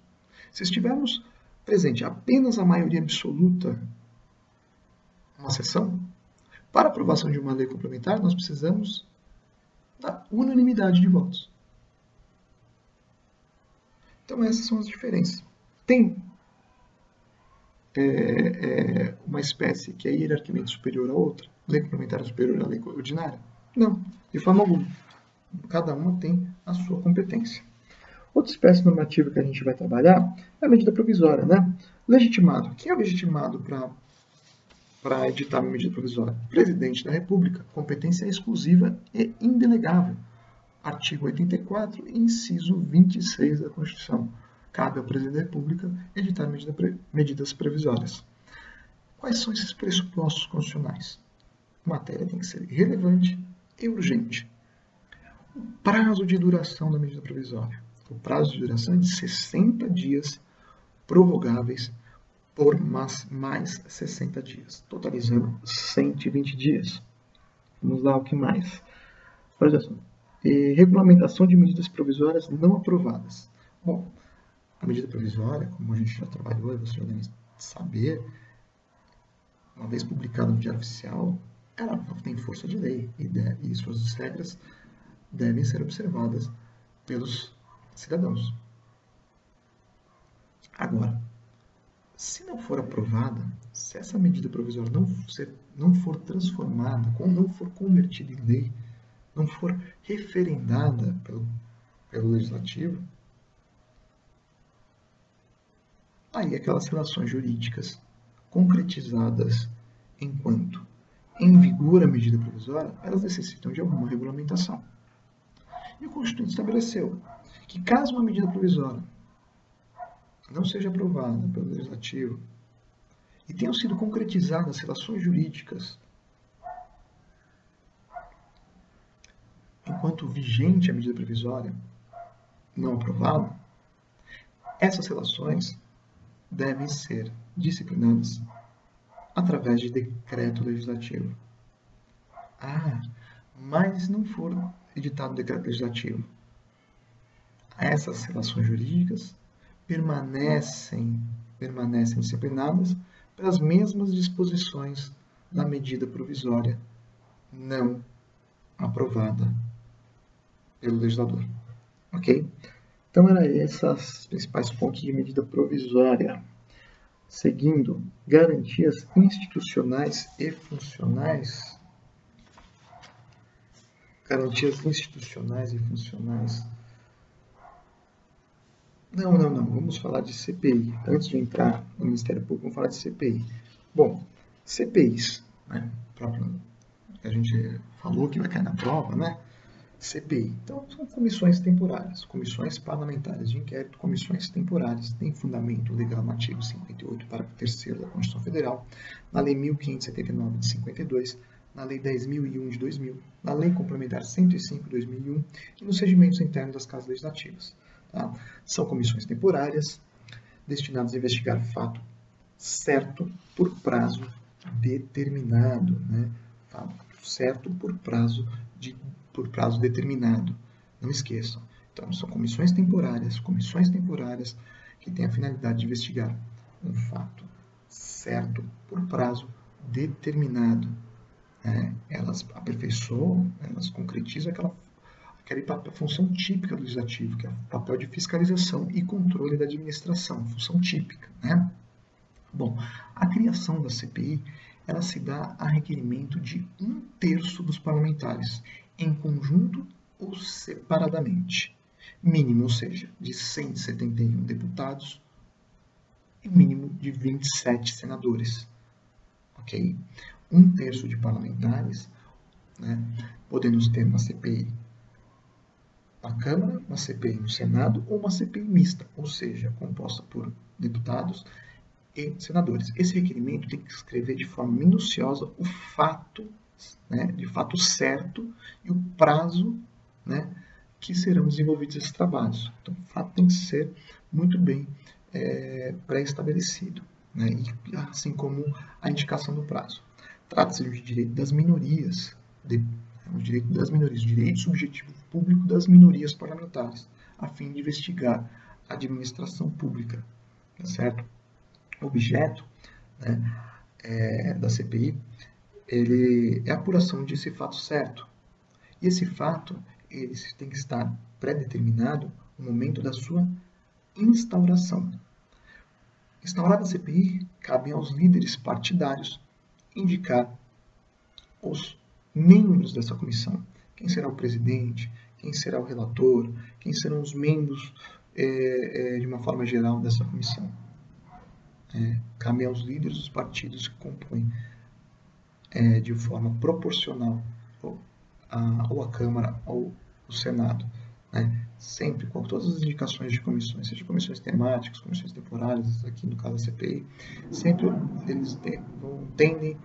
Se estivermos presente apenas a maioria absoluta numa sessão, para aprovação de uma lei complementar, nós precisamos da unanimidade de votos. Então, essas são as diferenças. Tem uma espécie que é hierarquicamente superior à outra? Lei complementar é superior à lei ordinária? Não, de forma alguma. Cada uma tem a sua competência. Outra espécie normativa que a gente vai trabalhar é a medida provisória, né? Legitimado. Quem é legitimado para editar uma medida provisória? Presidente da República. Competência exclusiva e indelegável. Artigo 84, inciso 26 da Constituição. Cabe ao Presidente da República editar medidas provisórias. Quais são esses pressupostos constitucionais? A matéria tem que ser relevante e urgente. O prazo de duração da medida provisória. O prazo de duração é de 60 dias, prorrogáveis por mais 60 dias, totalizando 120 dias. Vamos lá, o que mais? Por exemplo, regulamentação de medidas provisórias não aprovadas. Bom, a medida provisória, como a gente já trabalhou e você já deve saber, uma vez publicada no Diário Oficial, ela tem força de lei e suas regras devem ser observadas pelos cidadãos. Agora, se não for aprovada, se essa medida provisória não for transformada, não for convertida em lei, não for referendada pelo Legislativo, aí aquelas relações jurídicas concretizadas enquanto em vigor a medida provisória, elas necessitam de alguma regulamentação. E o Constituinte estabeleceu que caso uma medida provisória não seja aprovada pelo Legislativo e tenham sido concretizadas relações jurídicas enquanto vigente a medida provisória não aprovada, essas relações devem ser disciplinadas através de decreto legislativo. Mas não for editado decreto legislativo. Essas relações jurídicas permanecem disciplinadas pelas mesmas disposições da medida provisória não aprovada pelo legislador. Ok? Então, eram esses os principais pontos de medida provisória. Seguindo, garantias institucionais e funcionais. Garantias institucionais e funcionais. Não. Vamos falar de CPI. Antes de entrar no Ministério Público, vamos falar de CPI. Bom, CPIs, né? A gente falou que vai cair na prova, né? CPI. Então, são comissões temporárias, comissões parlamentares de inquérito, comissões temporárias. Tem fundamento legal no artigo 58, parágrafo 3º da Constituição Federal, na Lei 1579 de 52, na Lei 10.001 de 2000, na Lei Complementar 105 de 2001 e nos regimentos internos das casas legislativas. Tá? São comissões temporárias destinadas a investigar fato certo por prazo determinado, né? Fato certo por prazo determinado. Não esqueçam. Então, são comissões temporárias que têm a finalidade de investigar um fato certo por prazo determinado, né? Elas aperfeiçoam, elas concretizam aquela função típica do legislativo, que é o papel de fiscalização e controle da administração, função típica, né? Bom, a criação da CPI, ela se dá a requerimento de 1/3 dos parlamentares, em conjunto ou separadamente. Mínimo, ou seja, de 171 deputados e mínimo de 27 senadores. Ok? 1/3 de parlamentares, né, podendo ter uma CPI na Câmara, uma CPI no Senado ou uma CPI mista, ou seja, composta por deputados e senadores. Esse requerimento tem que escrever de forma minuciosa o fato, né, de fato certo e o prazo, né, que serão desenvolvidos esses trabalhos. Então, o fato tem que ser muito bem pré-estabelecido, né, e, assim como a indicação do prazo. Trata-se de direito das minorias, o direito subjetivo público das minorias parlamentares, a fim de investigar a administração pública, tá certo? O objeto, né, da CPI, ele é a apuração desse fato certo. E esse fato, ele tem que estar pré-determinado no momento da sua instauração. Instaurada a CPI, cabe aos líderes partidários indicar os membros dessa comissão. Quem será o presidente, quem será o relator, quem serão os membros, de uma forma geral, dessa comissão. Cabe aos líderes dos partidos que compõem de forma proporcional ou a Câmara ou o Senado, né? Sempre com todas as indicações de comissões, seja comissões temáticas, comissões temporárias, aqui no caso da CPI, sempre eles tendem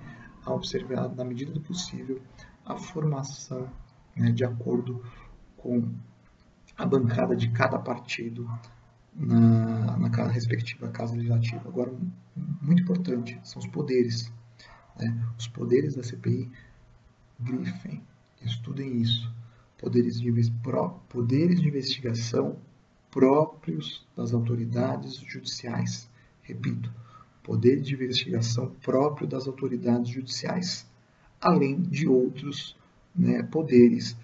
a observar, na medida do possível, a formação, né, de acordo com a bancada de cada partido na respectiva Casa Legislativa. Agora, muito importante, são os poderes. Né? Os poderes da CPI, grifem, estudem isso. Poderes de investigação próprios das autoridades judiciais. Repito, poderes de investigação próprio das autoridades judiciais, além de outros, né, poderes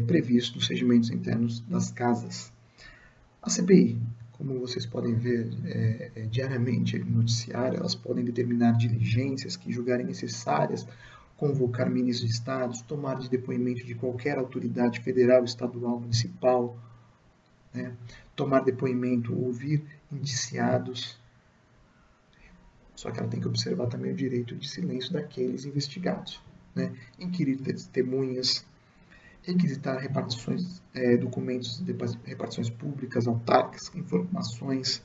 previstos nos regimentos internos das casas. A CPI, como vocês podem ver diariamente no noticiário, elas podem determinar diligências que julgarem necessárias, convocar ministros de Estado, tomar de depoimento de qualquer autoridade federal, estadual, municipal, né, tomar depoimento, ouvir indiciados. Só que ela tem que observar também o direito de silêncio daqueles investigados, né, inquirir testemunhas, requisitar repartições, documentos de repartições públicas, autárquicas, informações,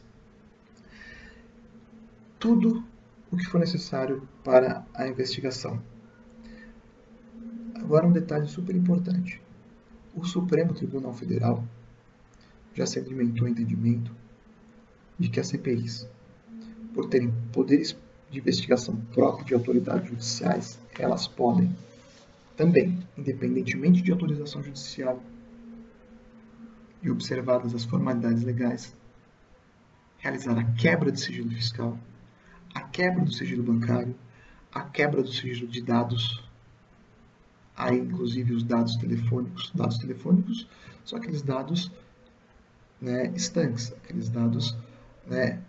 tudo o que for necessário para a investigação. Agora um detalhe super importante. O Supremo Tribunal Federal já sedimentou o entendimento de que as CPIs, por terem poderes de investigação próprios de autoridades judiciais, elas podem também, independentemente de autorização judicial e observadas as formalidades legais, realizar a quebra de sigilo fiscal, a quebra do sigilo bancário, a quebra do sigilo de dados, aí inclusive os dados telefônicos. Dados telefônicos são aqueles dados, né, estanques, aqueles dados, né,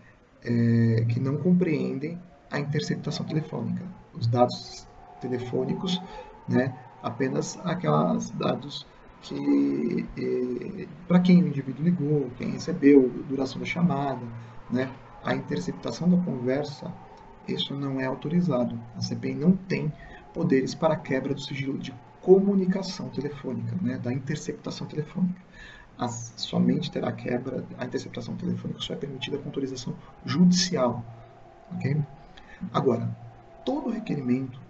que não compreendem a interceptação telefônica. Os dados telefônicos, né, apenas aqueles dados que para quem o indivíduo ligou, quem recebeu, duração da chamada, né, a interceptação da conversa, isso não é autorizado. A CPI não tem poderes para a quebra do sigilo de comunicação telefônica, né, da interceptação telefônica. Somente terá quebra, a interceptação telefônica só é permitida com autorização judicial. Okay? Agora, todo requerimento,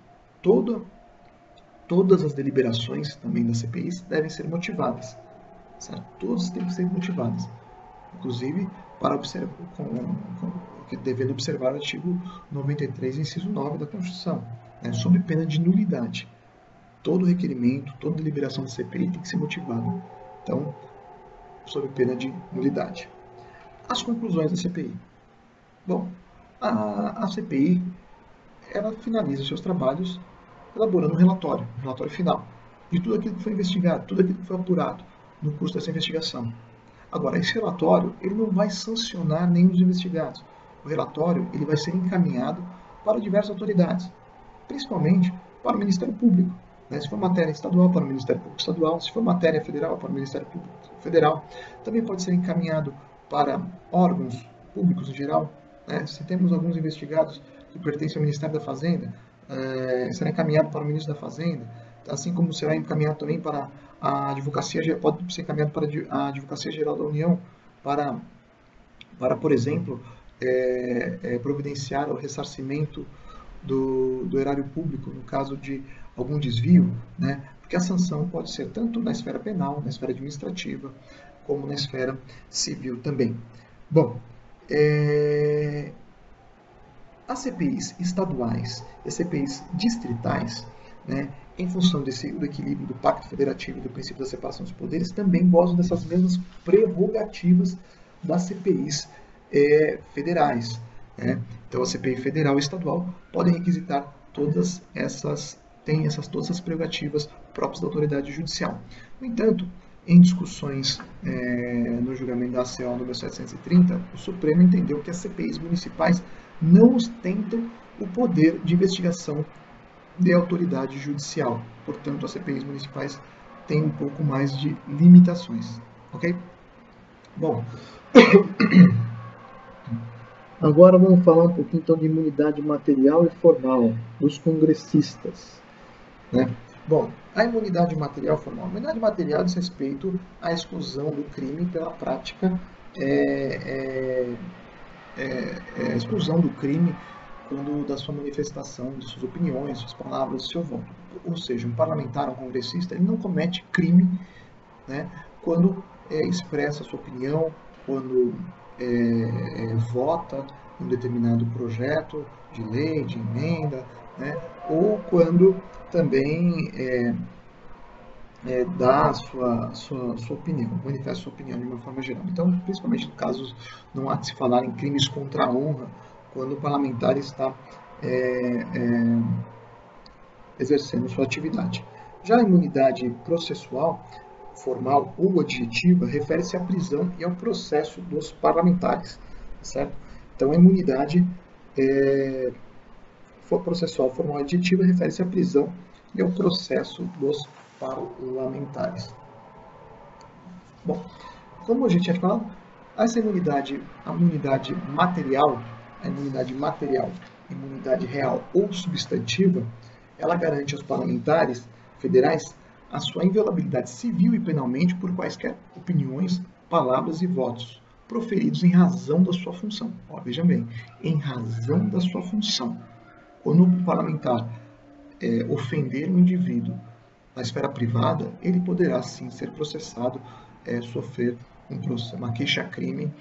todas as deliberações também das CPIs devem ser motivadas. Certo? Todas têm que ser motivadas. Inclusive, para observar, devendo observar o artigo 93, inciso 9 da Constituição, né, sob pena de nulidade. Todo requerimento, toda deliberação da CPI tem que ser motivada. Então, sob pena de nulidade. As conclusões da CPI. Bom, a CPI ela finaliza seus trabalhos elaborando um relatório final, de tudo aquilo que foi investigado, tudo aquilo que foi apurado no curso dessa investigação. Agora, esse relatório ele não vai sancionar nenhum dos investigados. O relatório ele vai ser encaminhado para diversas autoridades, principalmente para o Ministério Público. Né? Se for matéria estadual, para o Ministério Público Estadual, se for matéria federal, para o Ministério Público Federal. Também pode ser encaminhado para órgãos públicos em geral. Né? Se temos alguns investigados que pertencem ao Ministério da Fazenda, será encaminhado para o Ministro da Fazenda, assim como será encaminhado também para a advocacia, pode ser encaminhado para a Advocacia Geral da União, para por exemplo, providenciar o ressarcimento do erário público no caso de algum desvio, né? Porque a sanção pode ser tanto na esfera penal, na esfera administrativa, como na esfera civil também. Bom, as CPIs estaduais e as CPIs distritais, né, em função do equilíbrio do Pacto Federativo e do princípio da separação dos poderes, também gozam dessas mesmas prerrogativas das CPIs federais. Né? Então, a CPI federal e estadual podem requisitar todas essas prerrogativas próprias da autoridade judicial. No entanto, em discussões no julgamento da ACO número 730, o Supremo entendeu que as CPIs municipais não ostentam o poder de investigação de autoridade judicial. Portanto, as CPIs municipais têm um pouco mais de limitações. Ok? Bom, agora vamos falar um pouquinho então de imunidade material e formal dos congressistas. Né? Bom, a imunidade material formal. A imunidade material diz respeito à exclusão do crime pela prática, exclusão do crime quando da sua manifestação, de suas opiniões, suas palavras, do seu voto. Ou seja, um parlamentar, um congressista, ele não comete crime, né, quando expressa a sua opinião, quando vota um determinado projeto de lei, de emenda, né, ou quando também dá a sua opinião, manifesta sua opinião de uma forma geral. Então, principalmente no caso, não há de se falar em crimes contra a honra, quando o parlamentar está exercendo sua atividade. Já a imunidade processual, formal ou objetiva, refere-se à prisão e ao processo dos parlamentares, certo? Então, a imunidade processual, formal ou objetiva, refere-se à prisão e ao processo dos parlamentares. Bom, como a gente tinha falado, essa imunidade, a imunidade material, imunidade real ou substantiva, ela garante aos parlamentares federais a sua inviolabilidade civil e penalmente por quaisquer opiniões, palavras e votos proferidos em razão da sua função. Ó, veja bem, em razão da sua função. Quando o parlamentar ofender um indivíduo na esfera privada, ele poderá sim ser processado, sofrer uma queixa-crime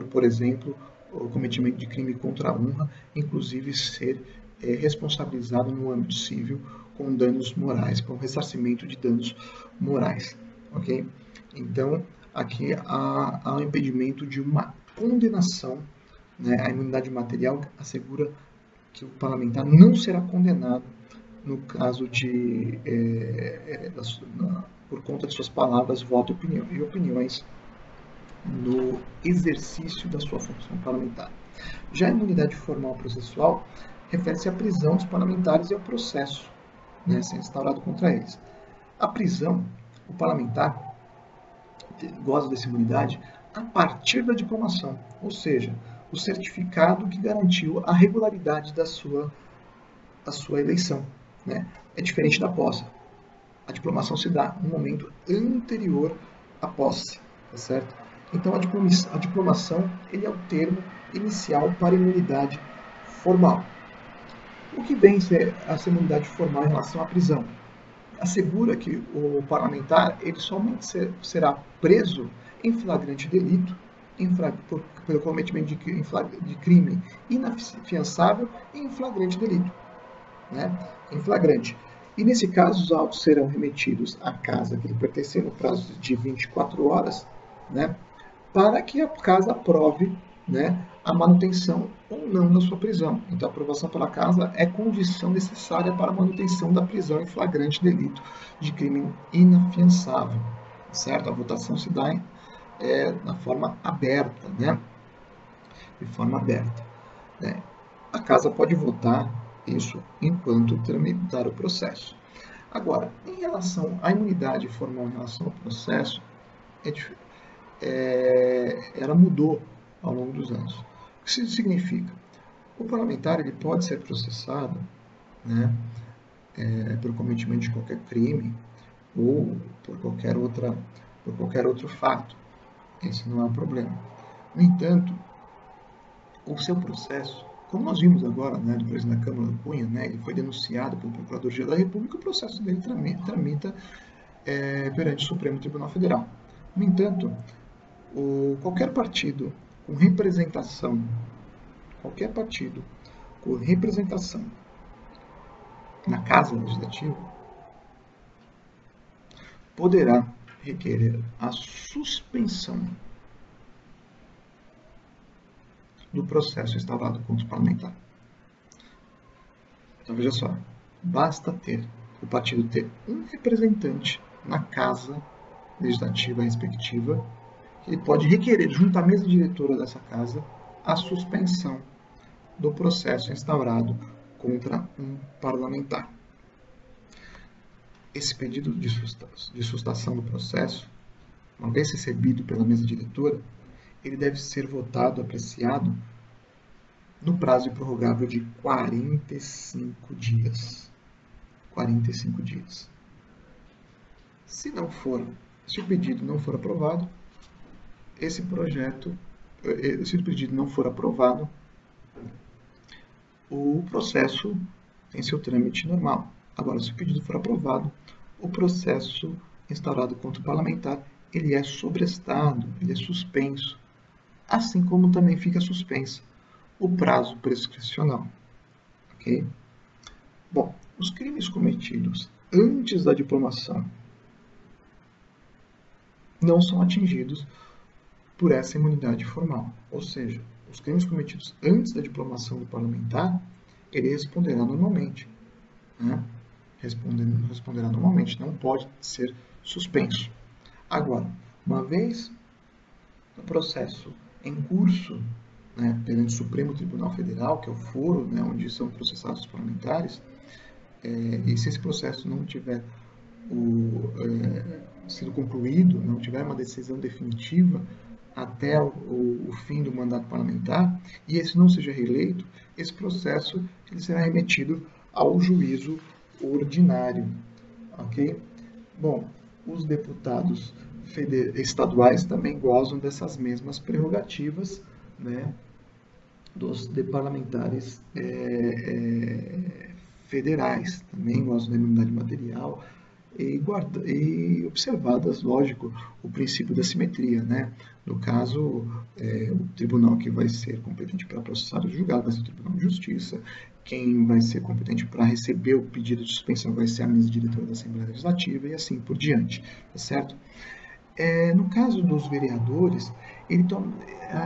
por exemplo, o cometimento de crime contra a honra, inclusive ser responsabilizado no âmbito civil com danos morais, com ressarcimento de danos morais. Ok? Então, aqui há um impedimento de uma condenação, né? A imunidade material assegura que o parlamentar não será condenado no caso de por conta de suas palavras, voto e opiniões no exercício da sua função parlamentar. Já a imunidade formal processual refere-se à prisão dos parlamentares e ao processo, né, sendo instaurado contra eles. A prisão, o parlamentar goza dessa imunidade a partir da diplomação, ou seja, o certificado que garantiu a regularidade da sua eleição. Né? É diferente da posse. A diplomação se dá no momento anterior à posse, tá certo? Então, a diplomação ele é o termo inicial para a imunidade formal. O que vem ser essa imunidade formal em relação à prisão? Assegura que o parlamentar ele somente será preso em flagrante delito, pelo cometimento de crime inafiançável e em flagrante delito. Né? Em flagrante. E nesse caso, os autos serão remetidos à casa que lhe pertencer no prazo de 24 horas, né? Para que a casa aprove né, a manutenção ou não da sua prisão. Então, a aprovação pela casa é condição necessária para a manutenção da prisão em flagrante delito de crime inafiançável, certo? A votação se dá na forma aberta, né? De forma aberta, né? A casa pode votar isso enquanto tramitar o processo. Agora, em relação à imunidade formal em relação ao processo, ela mudou ao longo dos anos. O que isso significa? O parlamentar ele pode ser processado, né, por cometimento de qualquer crime ou por qualquer outro fato. Esse não é um problema. No entanto, o seu processo, como nós vimos agora, né, do presidente da Câmara, Cunha, né, ele foi denunciado pelo Procurador-Geral da República, o processo dele tramita perante o Supremo Tribunal Federal. No entanto, qualquer partido com representação na Casa Legislativa poderá requerer a suspensão do processo instaurado contra o parlamentar. Então, veja só, basta o partido ter um representante na Casa Legislativa respectiva, que ele pode requerer, junto à mesa diretora dessa casa, a suspensão do processo instaurado contra um parlamentar. Esse pedido de sustação do processo, uma vez recebido pela mesa diretora, ele deve ser votado, apreciado, no prazo prorrogável de 45 dias. 45 dias. Se o pedido não for aprovado, se o pedido não for aprovado, o processo tem seu trâmite normal. Agora, se o pedido for aprovado, o processo instaurado contra o parlamentar, ele é sobrestado, ele é suspenso, assim como também fica suspenso o prazo prescricional. Ok? Bom, os crimes cometidos antes da diplomação não são atingidos por essa imunidade formal. Ou seja, os crimes cometidos antes da diplomação do parlamentar, ele responderá normalmente. Né? Responderá normalmente, não pode ser suspenso. Agora, uma vez no processo em curso, né, perante o Supremo Tribunal Federal, que é o foro, né, onde são processados os parlamentares, e se esse processo não tiver sido concluído, não tiver uma decisão definitiva até o fim do mandato parlamentar, e esse não seja reeleito, esse processo ele será remetido ao juízo ordinário. Ok? Bom, os deputados estaduais também gozam dessas mesmas prerrogativas, né, dos parlamentares federais, também gozam da imunidade material, e observadas, lógico, o princípio da simetria, né? No caso, o tribunal que vai ser competente para processar o julgado vai ser o Tribunal de Justiça, quem vai ser competente para receber o pedido de suspensão vai ser a mesa diretora da Assembleia Legislativa e assim por diante, tá certo? No caso dos vereadores,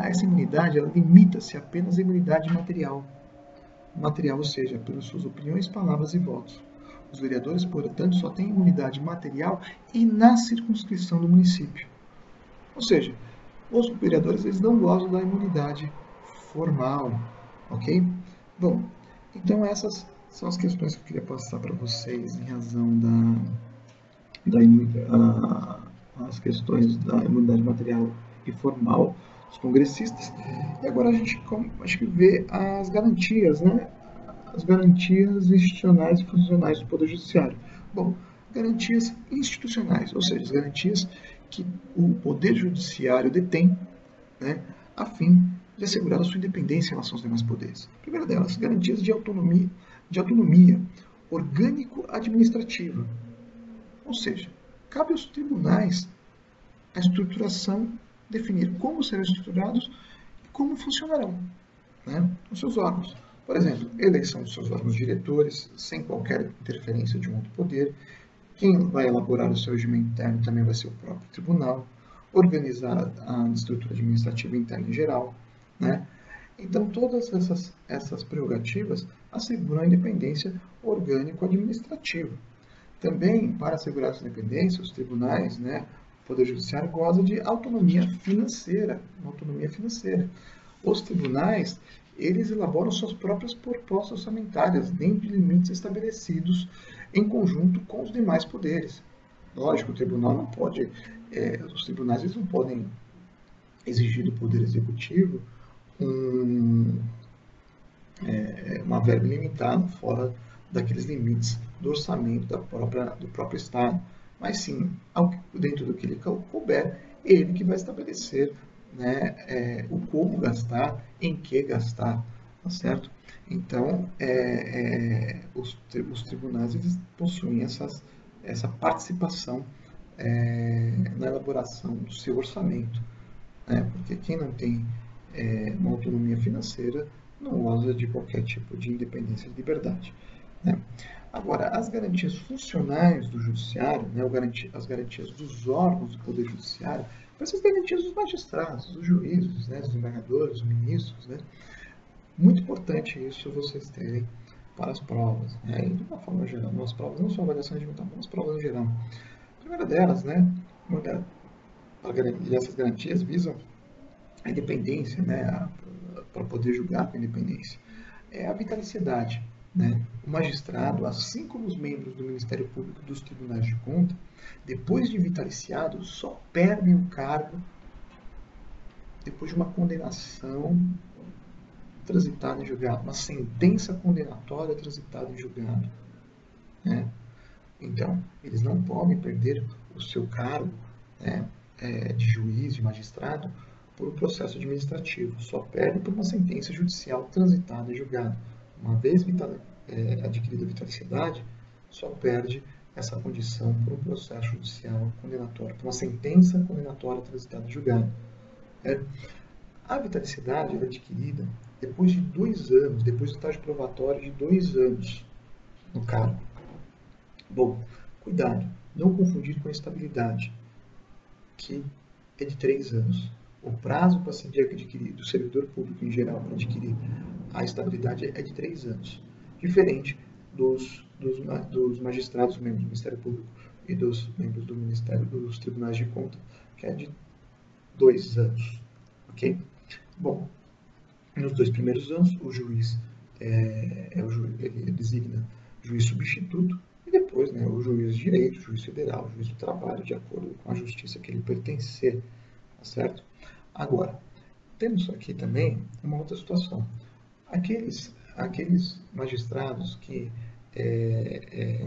essa imunidade limita-se apenas à imunidade material, ou seja, pelas suas opiniões, palavras e votos. Os vereadores, portanto, só têm imunidade material e na circunscrição do município. Ou seja, os vereadores eles não gozam da imunidade formal, ok? Bom, então essas são as questões que eu queria passar para vocês em razão as questões da imunidade material e formal dos congressistas. E agora a gente acho que vê as garantias, né? As garantias institucionais e funcionais do Poder Judiciário. Bom, garantias institucionais, ou seja, as garantias que o Poder Judiciário detém, né, a fim de assegurar a sua independência em relação aos demais poderes. A primeira delas, garantias de autonomia orgânico-administrativa. Ou seja, cabe aos tribunais a estruturação, definir como serão estruturados e como funcionarão, né, os seus órgãos. Por exemplo, eleição dos seus órgãos diretores, sem qualquer interferência de um outro poder. Quem vai elaborar o seu regimento interno também vai ser o próprio tribunal. Organizar a estrutura administrativa interna em geral. né? Então, todas essas prerrogativas asseguram a independência orgânico-administrativa. Também, para assegurar essa independência, os tribunais, né, o Poder Judiciário goza de autonomia financeira, uma autonomia financeira. Os tribunais, eles elaboram suas próprias propostas orçamentárias dentro de limites estabelecidos em conjunto com os demais poderes. Lógico, o tribunal não pode, os tribunais eles não podem exigir do Poder Executivo uma verba ilimitada fora daqueles limites do orçamento do próprio Estado, mas sim, dentro do que ele couber, ele que vai estabelecer, né, o como gastar, em que gastar, tá certo? Então, os tribunais eles possuem essa participação na elaboração do seu orçamento, né? Porque quem não tem uma autonomia financeira não goza de qualquer tipo de independência e liberdade, né? Agora, as garantias funcionais do judiciário, né, as garantias dos órgãos do Poder Judiciário, essas garantias dos magistrados, dos juízes, né, dos desembargadores, dos ministros, né? Muito importante isso vocês terem para as provas, né? E de uma forma geral, nas provas, não só avaliação regimental, mas nas provas em geral. A primeira delas, né, e essas garantias visam a independência, né, para poder julgar com independência, é a vitaliciedade, né? O magistrado, assim como os membros do Ministério Público dos Tribunais de Contas, depois de vitaliciado, só perdem o cargo depois de uma condenação transitada em julgado, uma sentença condenatória transitada em julgado, né? Então, eles não podem perder o seu cargo, né, de juiz, de magistrado, por um processo administrativo. Só perde por uma sentença judicial transitada em julgado. Uma vez adquirida a vitaliciedade, só perde essa condição por um processo judicial condenatório, por uma sentença condenatória transitada em julgado. A vitaliciedade é adquirida depois de 2 anos, depois do estágio probatório de 2 anos no cargo. Bom, cuidado, não confundir com a estabilidade, que é de 3 anos. O prazo para ser adquirido do servidor público em geral para adquirir a estabilidade é de 3 anos, diferente dos magistrados, membros do Ministério Público e dos membros do Ministério dos Tribunais de Contas, que é de 2 anos, ok? Bom, nos 2 primeiros anos, o juiz ele designa juiz substituto e depois, né, o juiz de direito, o juiz federal, o juiz do trabalho, de acordo com a justiça que ele pertencer, tá certo? Agora, temos aqui também uma outra situação. Aqueles magistrados que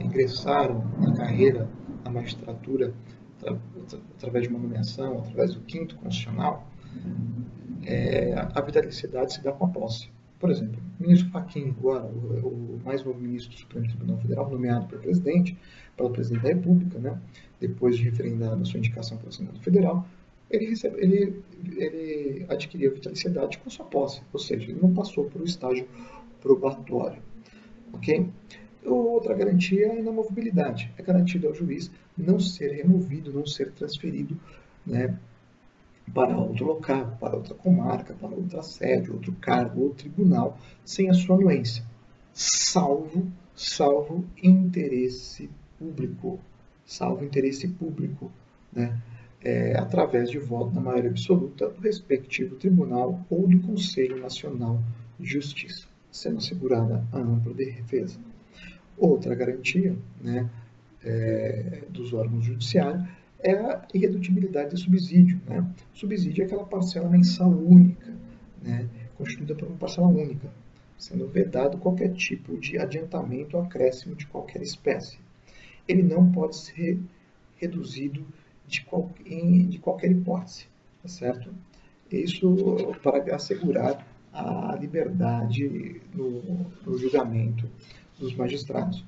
ingressaram na carreira da magistratura através de uma nomeação, através do 5º constitucional, a vitaliciedade se dá com a posse. Por exemplo, o ministro Fachin, agora, o mais novo ministro do Supremo Tribunal Federal, nomeado pelo presidente da República, né, depois de referendada a sua indicação pelo Senado Federal, ele adquiriu a vitaliciedade com sua posse, ou seja, ele não passou por um estágio probatório. Ok? Outra garantia é a inamovibilidade. É garantido ao juiz não ser removido, não ser transferido, né, para outro local, para outra comarca, para outra sede, outro cargo ou tribunal, sem a sua anuência, salvo interesse público, né? Através de voto na maioria absoluta do respectivo tribunal ou do Conselho Nacional de Justiça, sendo assegurada a ampla defesa. Outra garantia, né, dos órgãos judiciários é a irredutibilidade do subsídio, né? Subsídio é aquela parcela mensal única, né, constituída por uma parcela única, sendo vedado qualquer tipo de adiantamento ou acréscimo de qualquer espécie. Ele não pode ser reduzido de qualquer hipótese, tá certo? Isso para assegurar a liberdade no julgamento dos magistrados.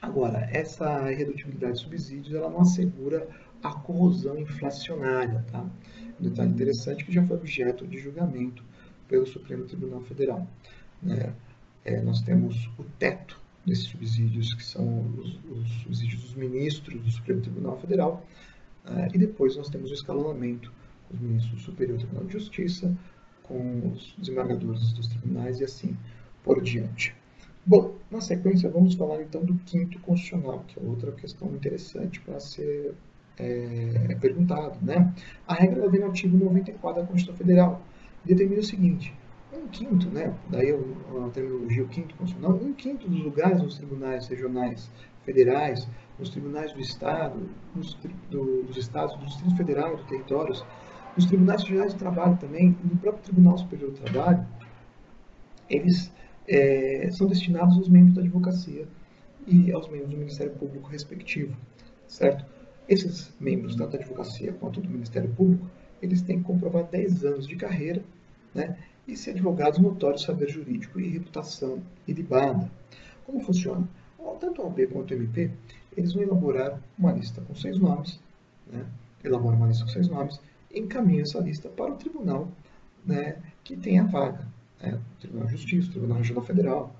Agora, essa irredutibilidade de subsídios ela não assegura a corrosão inflacionária, tá? Um detalhe interessante que já foi objeto de julgamento pelo Supremo Tribunal Federal, né? Nós temos o teto desses subsídios, que são os subsídios dos ministros do Supremo Tribunal Federal, e depois nós temos o escalonamento, os ministros do Superior Tribunal de Justiça, com os desembargadores dos tribunais e assim por diante. Bom, na sequência vamos falar então do quinto constitucional, que é outra questão interessante para ser perguntado, né? A regra vem no artigo 94 da Constituição Federal, determina o seguinte: um quinto, né? Daí a terminologia, o quinto constitucional, um quinto dos lugares nos tribunais regionais federais, nos tribunais do Estado, dos Estados, do Distrito Federal e dos territórios, nos tribunais regionais do trabalho também, e no próprio Tribunal Superior do Trabalho, eles são destinados aos membros da advocacia e aos membros do Ministério Público respectivo, certo? Esses membros, tanto da advocacia quanto do Ministério Público, eles têm que comprovar 10 anos de carreira, né, e ser advogados notórios saber jurídico e reputação ilibada. Como funciona? Tanto a OAB quanto o MP, eles vão elaborar uma lista com 6 nomes, né, elaboram uma lista com 6 nomes, e encaminham essa lista para o tribunal, né, que tem a vaga, né, o Tribunal de Justiça, o Tribunal Regional Federal,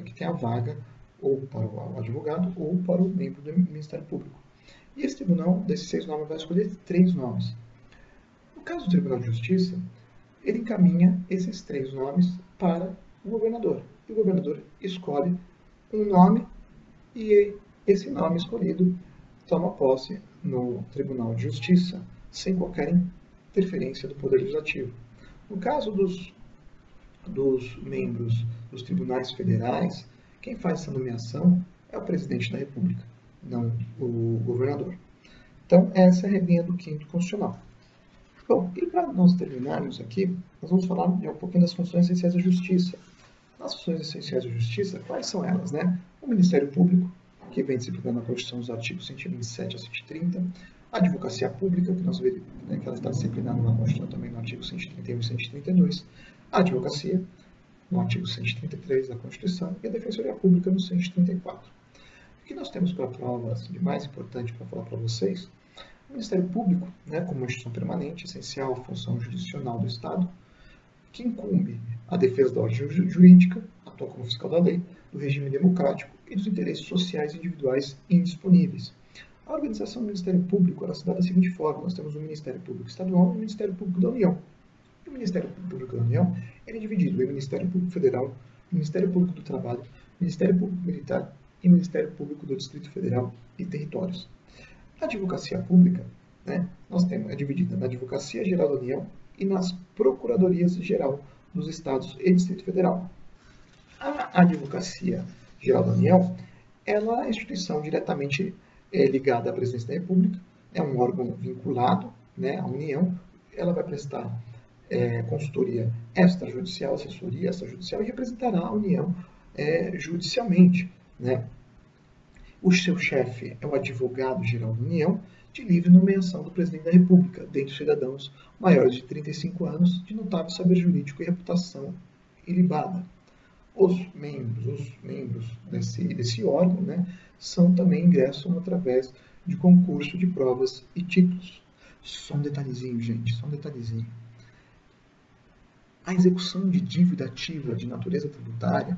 que tem a vaga ou para o advogado ou para o membro do Ministério Público. E esse tribunal, desses 6 nomes, vai escolher 3 nomes. No caso do Tribunal de Justiça, ele encaminha esses 3 nomes para o governador. E o governador escolhe um nome e esse nome escolhido toma posse no Tribunal de Justiça, sem qualquer interferência do Poder Legislativo. No caso dos membros dos tribunais federais, quem faz essa nomeação é o presidente da República, não o governador. Então, essa é a regrinha do quinto constitucional. Bom, e para nós terminarmos aqui, nós vamos falar um pouquinho das funções essenciais da Justiça. As funções essenciais da Justiça, quais são elas, né? O Ministério Público, que vem disciplinado na Constituição dos artigos 127 a 130, a Advocacia Pública, que nós vemos, né, que ela está disciplinada na Constituição também no artigo 131 e 132, a Advocacia, no artigo 133 da Constituição, e a Defensoria Pública no 134. O que nós temos para provas de mais importante para falar para vocês? O Ministério Público, né, como instituição permanente, essencial à função jurisdicional do Estado, que incumbe a defesa da ordem jurídica, atua como fiscal da lei, do regime democrático e dos interesses sociais individuais indisponíveis. A organização do Ministério Público ela se dá da seguinte forma: nós temos o Ministério Público Estadual e o Ministério Público da União. E o Ministério Público da União ele é dividido em Ministério Público Federal, Ministério Público do Trabalho, Ministério Público Militar e Ministério Público do Distrito Federal e Territórios. A Advocacia Pública, né, é dividida na Advocacia Geral da União e nas Procuradorias Geral dos Estados e Distrito Federal. A Advocacia Geral da União ela é uma instituição diretamente ligada à Presidência da República, é um órgão vinculado, né, à União, ela vai prestar consultoria extrajudicial, assessoria extrajudicial e representará a União judicialmente, né. O seu chefe é o advogado-geral da União, de livre nomeação do Presidente da República, dentre os cidadãos maiores de 35 anos, de notável saber jurídico e reputação ilibada. Os membros desse órgão, né, ingressam através de concurso de provas e títulos. Só um detalhezinho, gente, só um detalhezinho. A execução de dívida ativa de natureza tributária,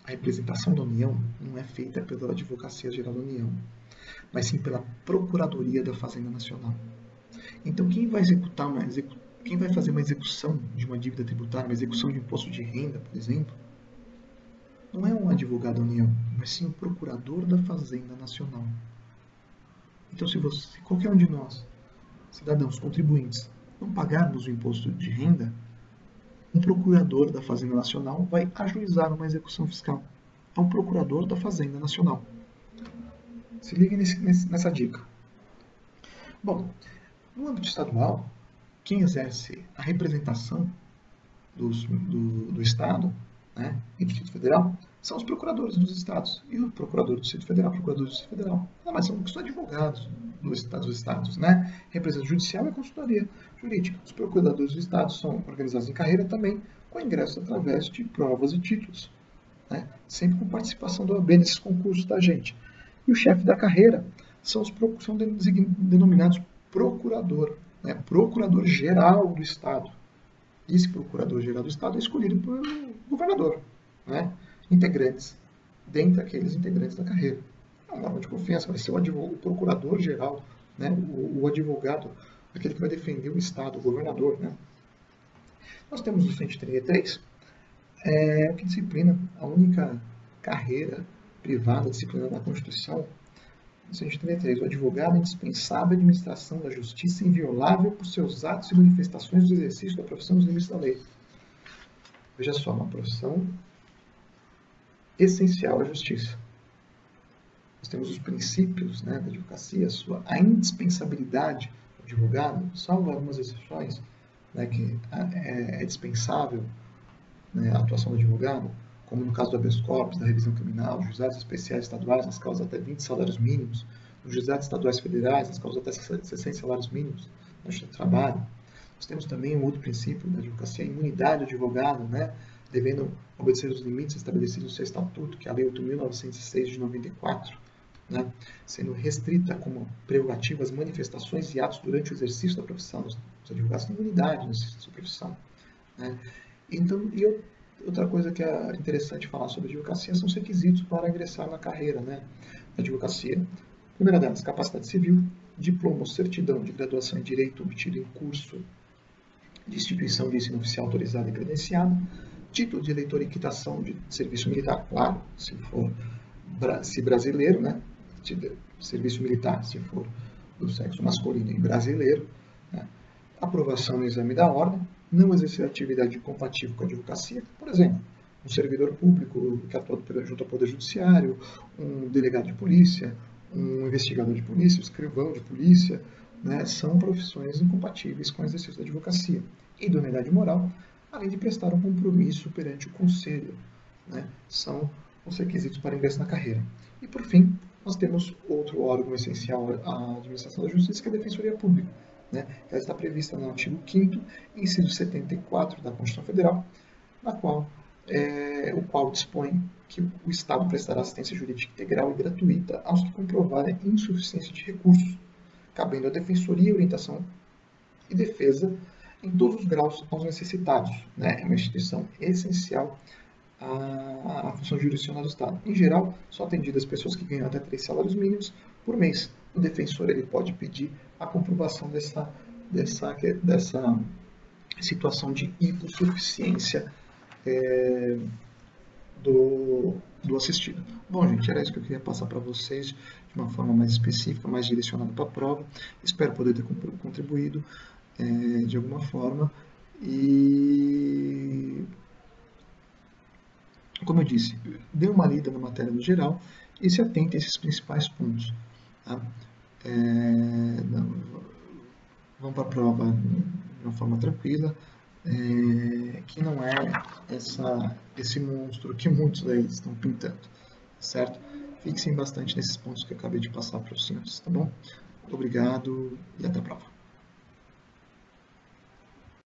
a representação da União não é feita pela Advocacia Geral da União, mas sim pela Procuradoria da Fazenda Nacional. Então, quem vai fazer uma execução de uma dívida tributária, uma execução de imposto de renda, por exemplo, não é um advogado da União, mas sim o Procurador da Fazenda Nacional. Então, se qualquer um de nós, cidadãos, contribuintes, não pagarmos o imposto de renda, um procurador da Fazenda Nacional vai ajuizar uma execução fiscal. É o Procurador da Fazenda Nacional. Se liguem nessa dica. Bom, no âmbito estadual, quem exerce a representação do Estado, né, e do Distrito Federal são os procuradores dos Estados. E o procurador do Distrito Federal, procurador do Distrito Federal. Mas são advogados dos Estados, né? Representação judicial e consultoria jurídica. Os procuradores dos Estados são organizados em carreira também, com ingresso através de provas e títulos, né? Sempre com participação da OAB nesses concursos da gente. E o chefe da carreira são denominados procurador, né? Procurador-geral do Estado. E esse procurador-geral do Estado é escolhido pelo governador, né? Integrantes, dentre aqueles integrantes da carreira. É uma norma de confiança, vai ser o procurador-geral, né? O advogado, aquele que vai defender o Estado, o governador, né? Nós temos o 133, que disciplina a única carreira privada disciplinada na Constituição. 133. O advogado é indispensável à administração da justiça inviolável por seus atos e manifestações do exercício da profissão nos limites da lei. Veja só, uma profissão essencial à justiça. Nós temos os princípios, né, da advocacia, a indispensabilidade do advogado, salvo algumas exceções, né, que é dispensável, né, a atuação do advogado, como no caso do habeas corpus, da revisão criminal, juizados especiais estaduais, nas causas até 20 salários mínimos, nos juizados estaduais federais, nas causas até 60 salários mínimos, na justiça do trabalho. Nós temos também um outro princípio da advocacia, a imunidade do advogado, né, devendo obedecer os limites estabelecidos no seu estatuto, que é a Lei 8.906 de 94, né, sendo restrita como prerrogativa as manifestações e atos durante o exercício da profissão. Os advogados têm imunidade no exercício da profissão, né. Então, outra coisa que é interessante falar sobre a advocacia são os requisitos para ingressar na carreira, né, da advocacia. Primeira delas, capacidade civil, diploma ou certidão de graduação em direito obtido em curso de instituição de ensino oficial autorizada e credenciada, título de eleitor em quitação de serviço militar, claro, se brasileiro, né, serviço militar, se for do sexo masculino e brasileiro, né, aprovação no exame da ordem, não exercer atividade incompatível com a advocacia, por exemplo, um servidor público que atua junto ao Poder Judiciário, um delegado de polícia, um investigador de polícia, um escrivão de polícia, né, são profissões incompatíveis com o exercício da advocacia. Idoneidade moral, além de prestar um compromisso perante o Conselho, né, são os requisitos para ingresso na carreira. E, por fim, nós temos outro órgão essencial à administração da justiça, que é a Defensoria Pública, né? Ela está prevista no artigo 5º, inciso 74 da Constituição Federal, o qual dispõe que o Estado prestará assistência jurídica integral e gratuita aos que comprovarem insuficiência de recursos, cabendo à Defensoria orientação e defesa em todos os graus aos necessitados, né? É uma instituição essencial à função jurisdicional do Estado. Em geral, são atendidas pessoas que ganham até 3 salários mínimos por mês. O defensor ele pode pedir a comprovação dessa situação de hipossuficiência do assistido. Bom, gente, era isso que eu queria passar para vocês de uma forma mais específica, mais direcionada para a prova. Espero poder ter contribuído de alguma forma. E, como eu disse, dê uma lida na matéria no geral e se atente a esses principais pontos. Tá? Vão para a prova de uma forma tranquila, que não é esse monstro que muitos aí estão pintando, certo? Fixem bastante nesses pontos que eu acabei de passar para os senhores, tá bom? Muito obrigado e até a prova.